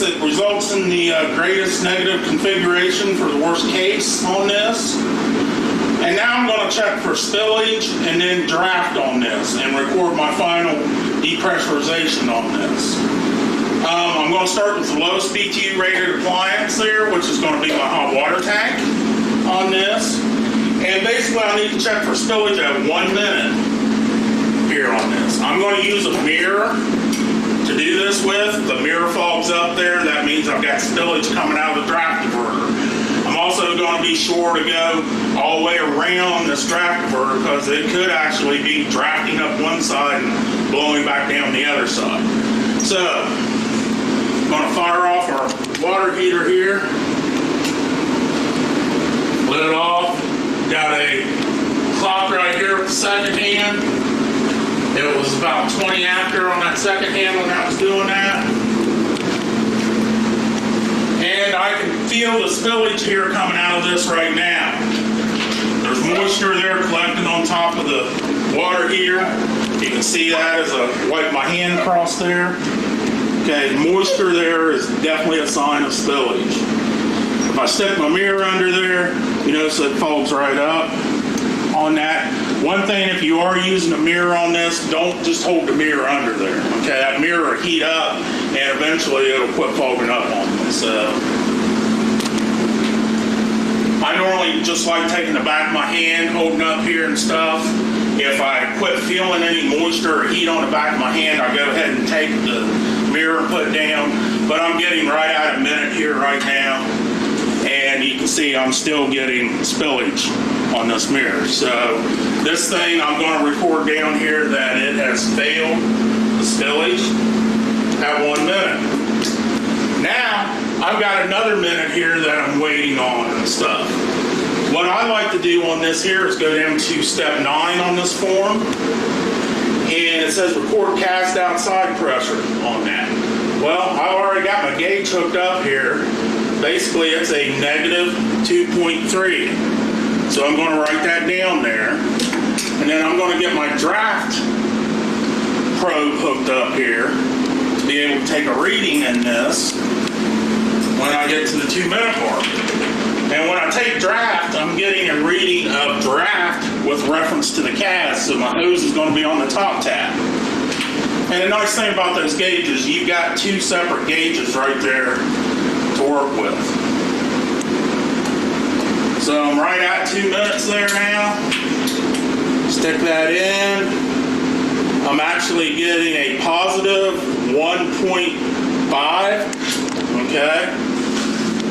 That results in the greatest negative configuration for the worst case on this. And now I'm going to check for spillage and then draft on this and record my final depressurization on this. I'm going to start with the lowest BTU rated appliance there, which is going to be my hot water tank on this. And basically I need to check for spillage at 1 minute here on this. I'm going to use a mirror to do this with. The mirror fogs up there. That means I've got spillage coming out of the draft diverter. I'm also going to be sure to go all the way around this draft diverter because it could actually be drafting up one side and blowing back down the other side. So, I'm going to fire off our water heater here. Lid off. Got a clock right here with the second hand. It was about 20 after on that second hand when I was doing that. And I can feel the spillage here coming out of this right now. There's moisture there collecting on top of the water heater. You can see that as I wipe my hand across there. Okay, moisture there is definitely a sign of spillage. If I stick my mirror under there, you notice it folds right up on that. One thing, if you are using a mirror on this, don't just hold the mirror under there. Okay, that mirror will heat up and eventually it'll quit fogging up on you. So I normally just like taking the back of my hand, holding up here and stuff. If I quit feeling any moisture or heat on the back of my hand, I go ahead and take the mirror and put it down. But I'm getting right at a minute here right now. And you can see I'm still getting spillage on this mirror. So this thing, I'm going to record down here that it has failed the spillage at 1 minute. Now, I've got another minute here that I'm waiting on and stuff. What I like to do on this here is go down to step 9 on this form. And it says record cast outside pressure on that. Well, I've already got my gauge hooked up here. Basically, it's a negative 2.3. So I'm going to write that down there. And then I'm going to get my draft probe hooked up here to be able to take a reading in this when I get to the 2 minute mark. And when I take draft, I'm getting a reading of draft with reference to the cast, so my hose is going to be on the top tab. And the nice thing about those gauges, you've got 2 separate gauges right there to work with. So I'm right at 2 minutes there now. Stick that in. I'm actually getting a positive 1.5. Okay.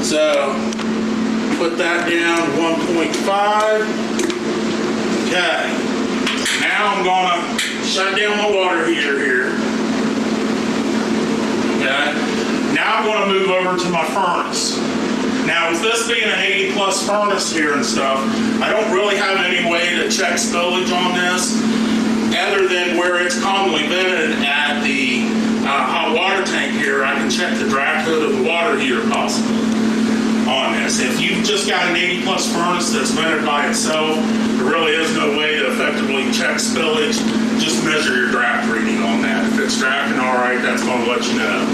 So put that down 1.5. Okay. Now I'm gonna shut down my water heater here. Okay. Now I'm gonna move over to my furnace. Now with this being an 80 plus furnace here and stuff, I don't really have any way to check spillage on this other than where it's commonly vented at the hot water tank here. I can check the draft hood of the water heater possibly on this. If you've just got an 80 plus furnace that's vented by itself, there really is no way to effectively check spillage. Just measure your draft reading on that. If it's drafting all right, that's going to let you know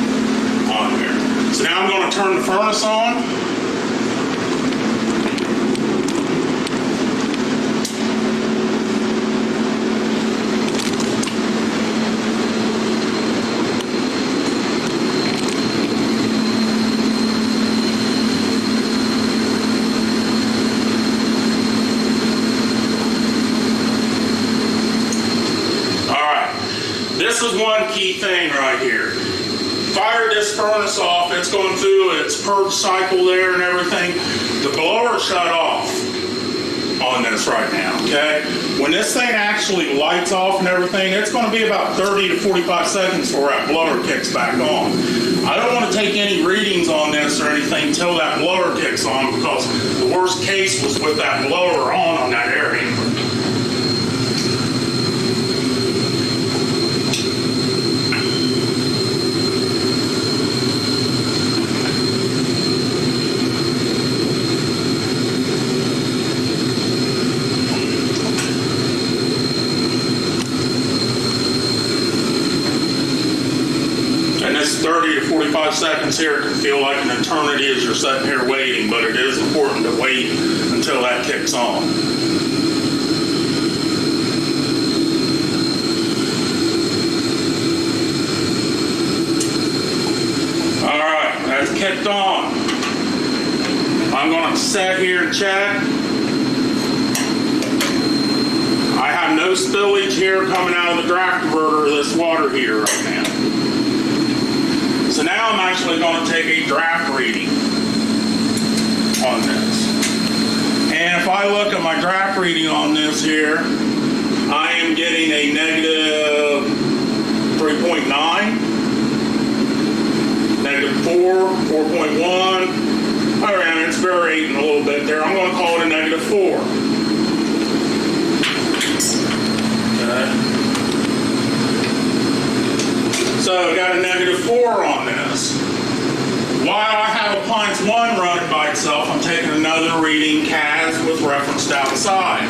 on there. So now I'm going to turn the furnace on. This is one key thing right here. Fire this furnace off. It's going through its purge cycle there and everything. The blower shut off on this right now, okay? When this thing actually lights off and everything, it's going to be about 30 to 45 seconds before that blower kicks back on. I don't want to take any readings on this or anything until that blower kicks on, because the worst case was with that blower on that area. And this 30 to 45 seconds here can feel like an eternity as you're sitting here waiting, but it is important to wait until that kicks on. All right, that's kicked on. I'm going to sit here and check. I have no spillage here coming out of the draft converter of this water heater right now. So now I'm actually going to take a draft reading on this. And if I look at my draft reading on this here, I am getting a negative 3.9, negative 4, 4.1. All right, it's varying a little bit there. I'm going to call it a negative 4. Okay. So I got a negative 4 on this. While I have appliance 1 running by itself, I'm taking another reading, CAS, with reference to outside.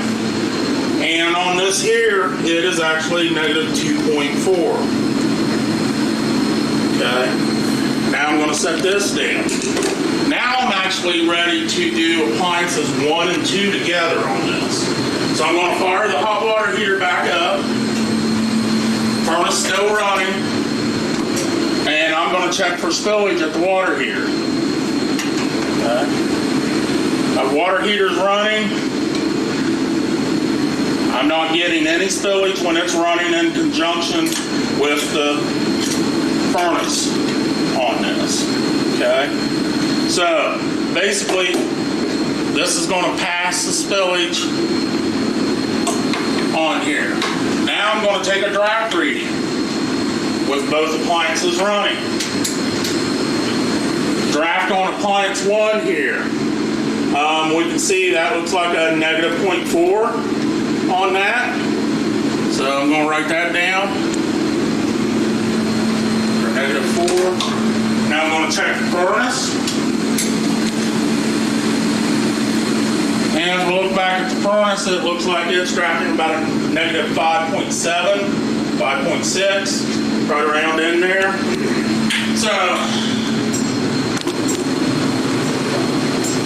And on this here, it is actually negative 2.4. Okay. Now I'm going to set this down. Now I'm actually ready to do appliances 1 and 2 together on this. So I'm going to fire the hot water heater back up. Furnace still running. And I'm going to check for spillage at the water heater. Okay. My water heater's running. I'm not getting any spillage when it's running in conjunction with the furnace on this. Okay. So basically, this is going to pass the spillage on here. Now I'm going to take a draft reading with both appliances running. Draft on appliance 1 here. We can see that looks like a negative 0.4 on that. So I'm going to write that down. For negative 4. Now I'm going to check the furnace. And as we look back at the furnace, it looks like it's drafting about a negative 5.7, 5.6, right around in there. So,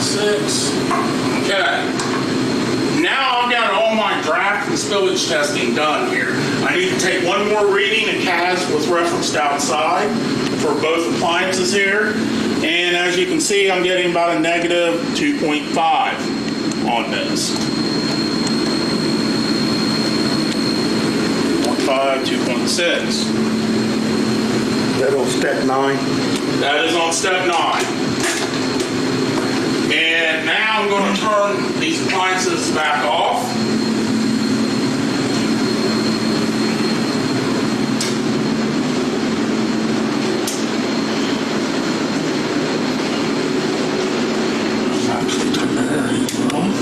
6, okay. Now I've got all my draft and spillage testing done here. I need to take one more reading in CAS with reference to outside for both appliances here. And as you can see, I'm getting about a negative 2.5 on this. 2.5, 2.6. That on step 9? That is on step 9. And now I'm going to turn these appliances back off. Actually, turn the air heater off.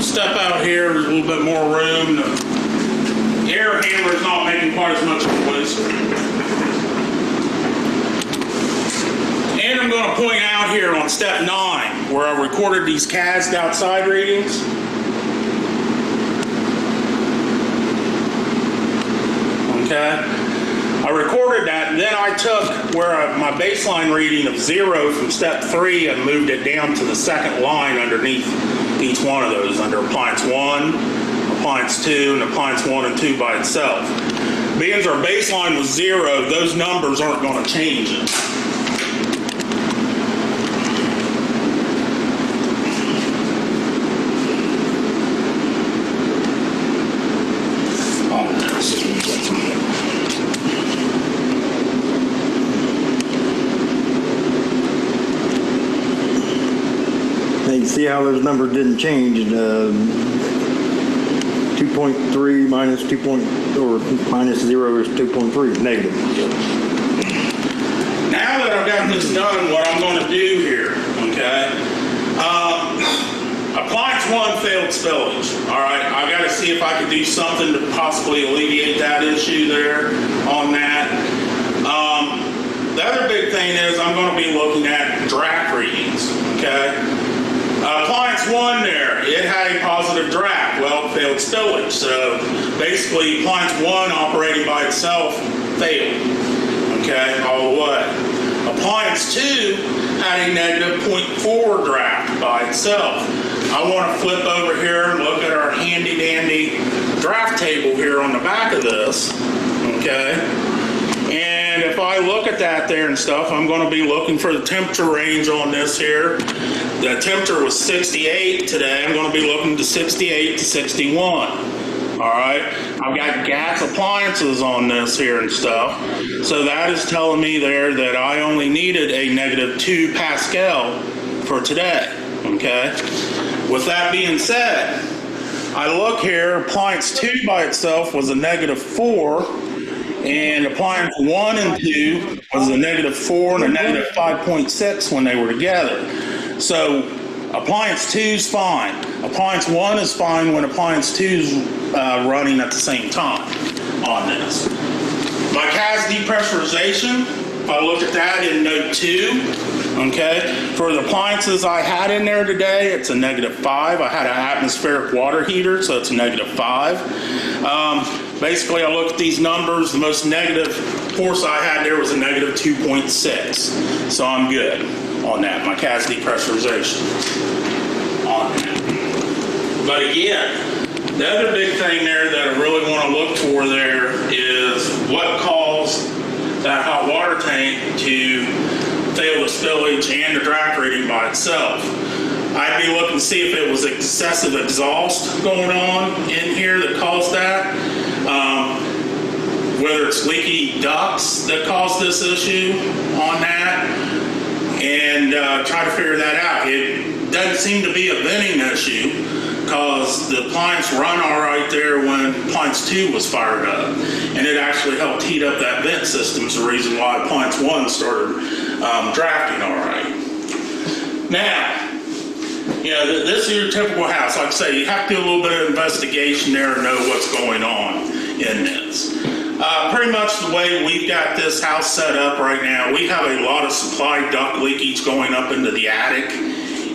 Step out here, there's a little bit more room. The air hammer is not making quite as much noise. And I'm going to point out here on step 9, where I recorded these CAS outside readings. Okay. I recorded that, and then I took my baseline reading of 0 from step 3 and moved it down to the second line underneath each one of those, under appliance 1, appliance 2, and appliance 1 and 2 by itself. Being our baseline was 0, those numbers aren't going to change it. See how those numbers didn't change. 2.3 minus 2. Or minus 0 is 2.3 negative. Now that I've got this done, what I'm going to do here, okay? Appliance 1 failed spillage. All right, I've got to see if I can do something to possibly alleviate that issue there on that. The other big thing is I'm going to be looking at draft readings, okay? Appliance 1 there, it had a positive draft. Well, it failed spillage. So basically, appliance 1 operating by itself failed. Okay, all the way. Appliance 2 had a negative 0.4 draft by itself. I want to flip over here and look at our handy dandy draft table here on the back of this. Okay. And if I look at that there and stuff, I'm going to be looking for the temperature range on this here. The temperature was 68 today. I'm going to be looking to 68 to 61. All right. I've got gas appliances on this here and stuff. So that is telling me there that I only needed a negative 2 Pascal for today. Okay. With that being said, I look here, appliance 2 by itself was a negative 4. And appliance 1 and 2 was a negative 4 and a negative 5.6 when they were together. So appliance 2 is fine. Appliance 1 is fine when appliance 2 is running at the same time on this. My CAS depressurization if I look at that in note 2, okay, for the appliances I had in there today, it's a -5. I had an atmospheric water heater, so it's a -5. Basically, I look at these numbers, the most negative force I had there was a -2.6. So I'm good on that, my CAS depressurization on that. But again, the other big thing there that I really want to look for there is what caused that hot water tank to fail the spillage and the draft rating by itself. I'd be looking to see if it was excessive exhaust going on in here that caused that. Whether it's leaky ducts that caused this issue on that, and try to figure that out. It doesn't seem to be a venting issue because the appliance run all right there when appliance 2 was fired up, and it actually helped heat up that vent system. Is the reason why appliance 1 started drafting all right. Now, you know, this is your typical house. Like I say, you have to do a little bit of investigation there and know what's going on in this. Pretty much the way we've got this house set up right now, we have a lot of supply duct leakage going up into the attic.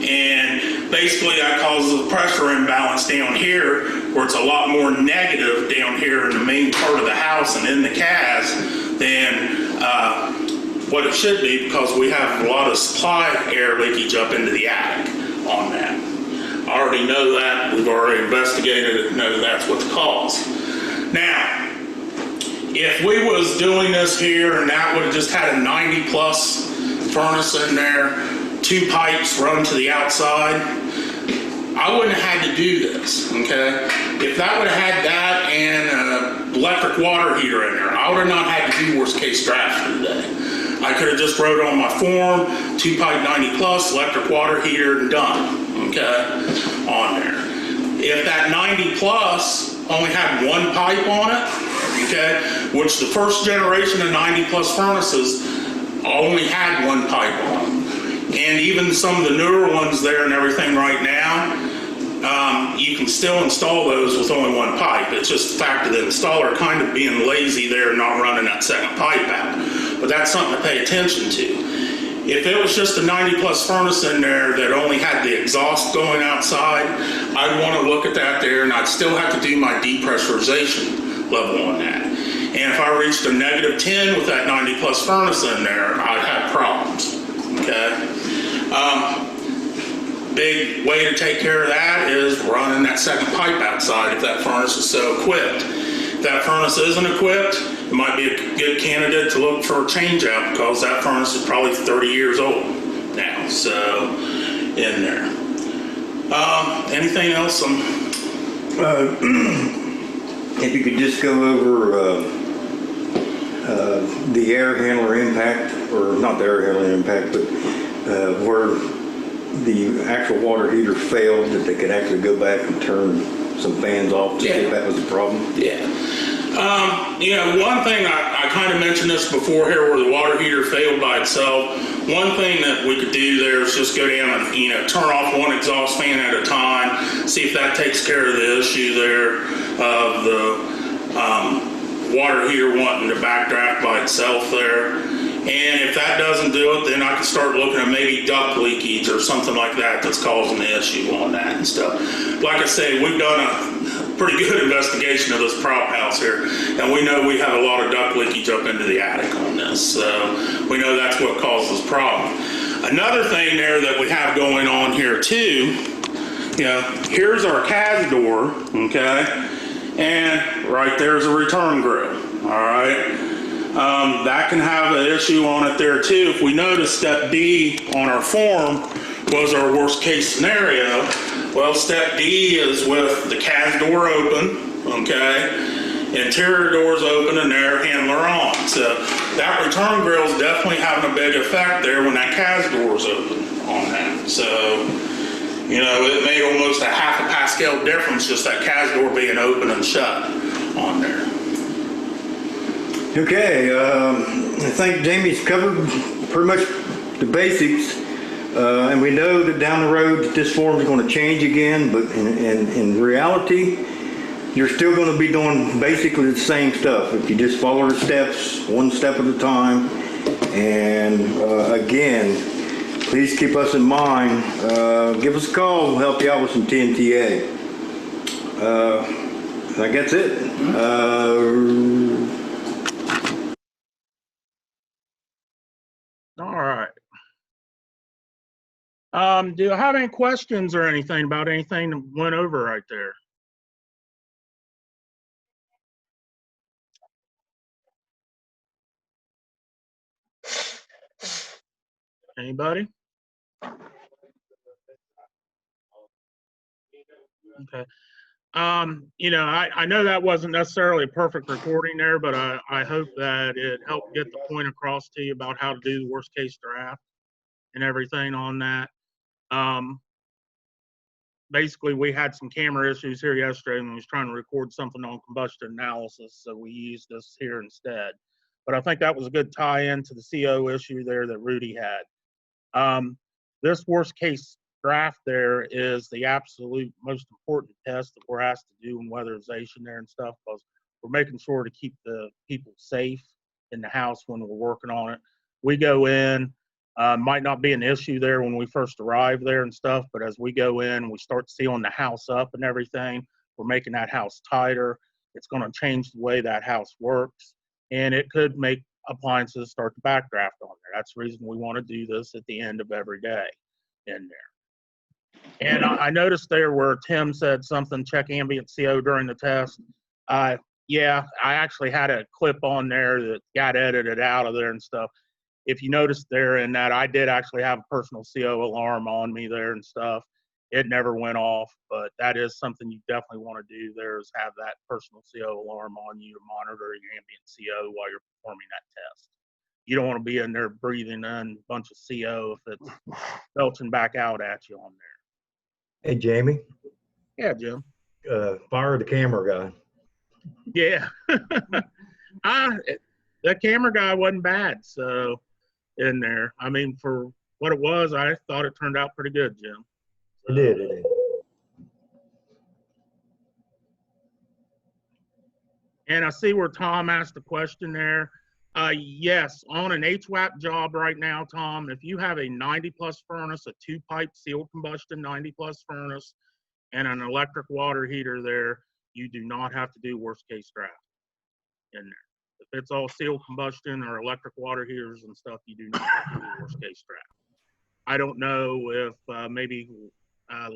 And basically that causes a pressure imbalance down here where it's a lot more negative down here in the main part of the house and in the CAS than what it should be, because we have a lot of supply air leakage up into the attic on that. I already know that. We've already investigated it and know that's what the cause. Now, if we was doing this here and that would have just had a 90 plus furnace in there, 2 pipes run to the outside, I wouldn't have had to do this, okay? If that would have had that and an electric water heater in there, I would have not had to do worst case draft for today. I could have just wrote on my form, 2 pipe 90 plus, electric water heater, and done, okay, on there. If that 90 plus only had 1 pipe on it, okay, which the first generation of 90 plus furnaces only had 1 pipe on them. And even some of the newer ones there and everything right now, you can still install those with only 1 pipe. It's just the fact of the installer kind of being lazy there and not running that second pipe out. But that's something to pay attention to. If it was just a 90 plus furnace in there that only had the exhaust going outside, I'd want to look at that there, and I'd still have to do my depressurization level on that. And if I reached a -10 with that 90 plus furnace in there, I'd have problems, okay? Big way to take care of that is running that second pipe outside if that furnace is so equipped. If that furnace isn't equipped, it might be a good candidate to look for a change out, because that furnace is probably 30 years old now, so in there. Anything else? If you could just go over the air handler impact, or not the air handler impact, but where the actual water heater failed, that they could actually go back and turn some fans off to see if that was a problem. Yeah. You know, one thing, I kind of mentioned this before here, where the water heater failed by itself. One thing that we could do there is just go down and, you know, turn off 1 exhaust fan at a time, see if that takes care of the issue there of the water heater wanting to backdraft by itself there. And if that doesn't do it, then I can start looking at maybe duct leakage or something like that that's causing the issue on that and stuff. Like I say, we've done a pretty good investigation of this prop house here, and we know we have a lot of duct leakage up into the attic on this, so we know that's what causes the problem. Another thing there that we have going on here too, you know, here's our CAS door, okay, and right there's a return grill, all right. That can have an issue on it there too. If we notice step D on our form was our worst case scenario, well, step D is with the CAS door open, okay, interior doors open and air handler on. So that return grill is definitely having a big effect there when that CAS door is open on that. So, you know, it made almost a half a Pascal difference just that CAS door being open and shut on there. Okay, I think Jamie's covered pretty much the basics, and we know that down the road that this form is going to change again, but in reality, you're still going to be doing basically the same stuff. If you just follow the steps, 1 step at a time, And again, please keep us in mind. Give us a call. We'll help you out with some TNTA. I think that's it. All right. Do you have any questions or anything about anything that went over right there? Anybody? Okay. You know, I know that wasn't necessarily a perfect recording there, but I hope that it helped get the point across to you about how to do the worst case draft and everything on that. Basically, we had some camera issues here yesterday and we was trying to record something on combustion analysis, so we used this here instead. But I think that was a good tie-in to the CO issue there that Rudy had. This worst case draft there is the absolute most important test that we're asked to do in weatherization there and stuff, because we're making sure to keep the people safe in the house when we're working on it. We go in, might not be an issue there when we first arrive there and stuff, but as we go in, we start sealing the house up and everything. We're making that house tighter. It's going to change the way that house works, and it could make appliances start to backdraft on there. That's the reason we want to do this at the end of every day in there. And I noticed there where Tim said something, check ambient CO during the test. Yeah, I actually had a clip on there that got edited out of there and stuff. If you noticed there in that, I did actually have a personal CO alarm on me there and stuff. It never went off, but that is something you definitely want to do there, is have that personal CO alarm on you to monitor your ambient CO while you're performing that test. You don't want to be in there breathing in a bunch of CO if it's belching back out at you on there. Hey, Jamie. Yeah, Jim. Fire the camera guy. Yeah. The camera guy wasn't bad, so in there. I mean, for what it was, I thought it turned out pretty good, Jim. It did, it did. And I see where Tom asked the question there. Yes, on an HWAP job right now, Tom, if you have a 90-plus furnace, a two-pipe sealed combustion 90-plus furnace, and an electric water heater there, you do not have to do worst-case draft in there. If it's all sealed combustion or electric water heaters and stuff, you do not have to do worst-case draft. I don't know if maybe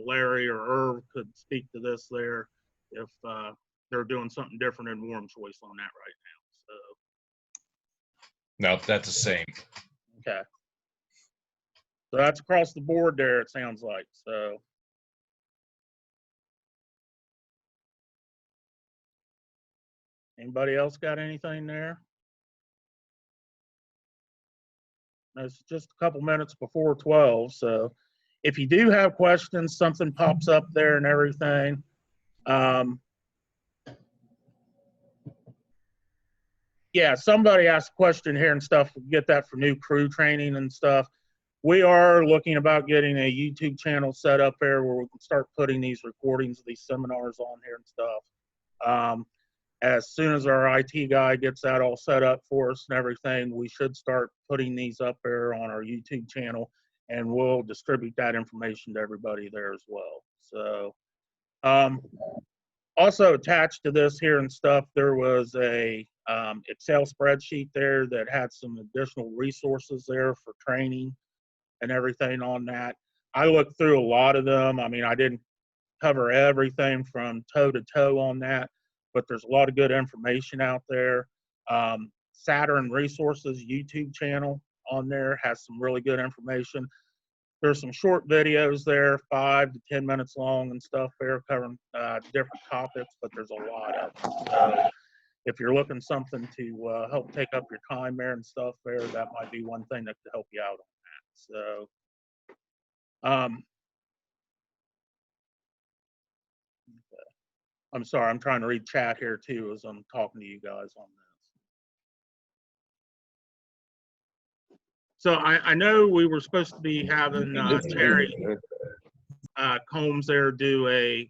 Larry or Irv could speak to this there, if they're doing something different in Warm Choice on that right now. So No, that's the same. okay, so that's across the board there, it sounds like. So anybody else got anything there? It's just a couple minutes before 12, so if you do have questions, something pops up there and everything. Yeah, somebody asked a question here and stuff. We'll get that for new crew training and stuff. We are looking about getting a YouTube channel set up there where we can start putting these recordings of these seminars on here and stuff. As soon as our IT guy gets that all set up for us and everything, we should start putting these up there on our YouTube channel, and we'll distribute that information to everybody there as well. So also attached to this here and stuff, there was a Excel spreadsheet there that had some additional resources there for training and everything on that. I looked through a lot of them. I mean, I didn't cover everything from toe to toe on that, but there's a lot of good information out there. Saturn Resources YouTube channel on there has some really good information. There's some short videos there, 5 to 10 minutes long and stuff there, covering different topics, but there's a lot of them. So if you're looking something to help take up your time there and stuff there, that might be one thing that could help you out on that. So I'm sorry, I'm trying to read chat here too as I'm talking to you guys on this. So I know we were supposed to be having Terry Combs there do a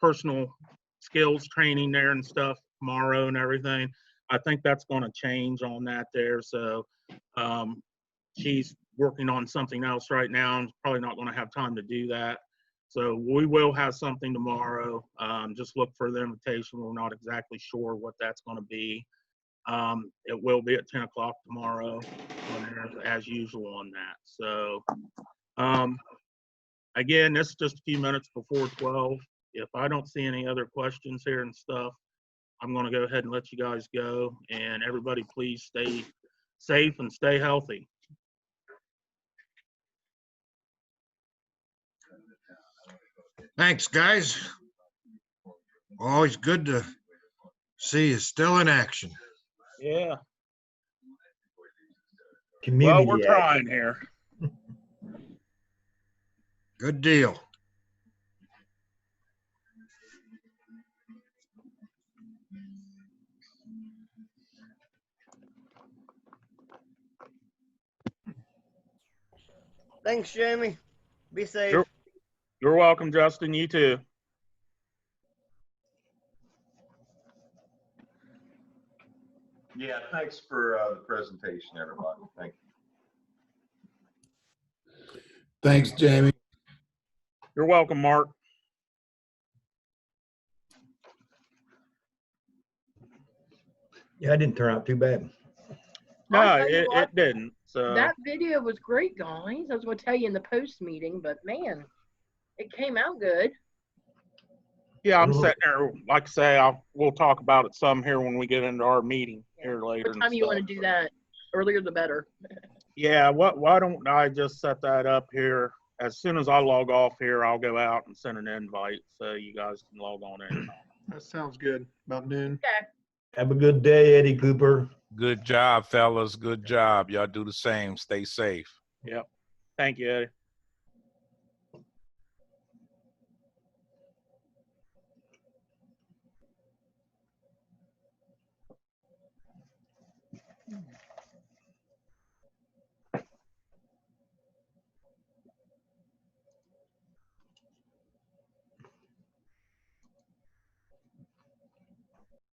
personal skills training there and stuff tomorrow and everything. I think that's going to change on that there. So she's working on something else right now and probably not going to have time to do that. So we will have something tomorrow. Just look for the invitation. We're not exactly sure what that's going to be. It will be at 10 o'clock tomorrow as usual on that. So again, this is just a few minutes before 12. If I don't see any other questions here and stuff, I'm going to go ahead and let you guys go. And everybody, please stay safe and stay healthy. Thanks, guys. Always good to see you still in action. Yeah. Community Well, we're trying here. Good deal. Thanks, Jamie. Be safe. You're welcome, Justin. You too. Yeah, thanks for the presentation, everybody. Thank you. Thanks, Jamie. You're welcome, Mark. Yeah, it didn't turn out too bad. No, I'll tell you it what, didn't. So that video was great, guys. I was going to tell you in the post meeting, but man, it came out good. yeah, I'm sitting there. Like I say, we'll talk about it some here when we get into our meeting here later. What time you want to do that? Earlier the better. Yeah, why don't I just set that up here? As soon as I log off here, I'll go out and send an invite so you guys can log on in. That sounds good. About noon. Okay. Have a good day, Eddie Cooper. Good job, fellas. Good job. Y'all do the same. Stay safe. Yep. Thank you, Eddie.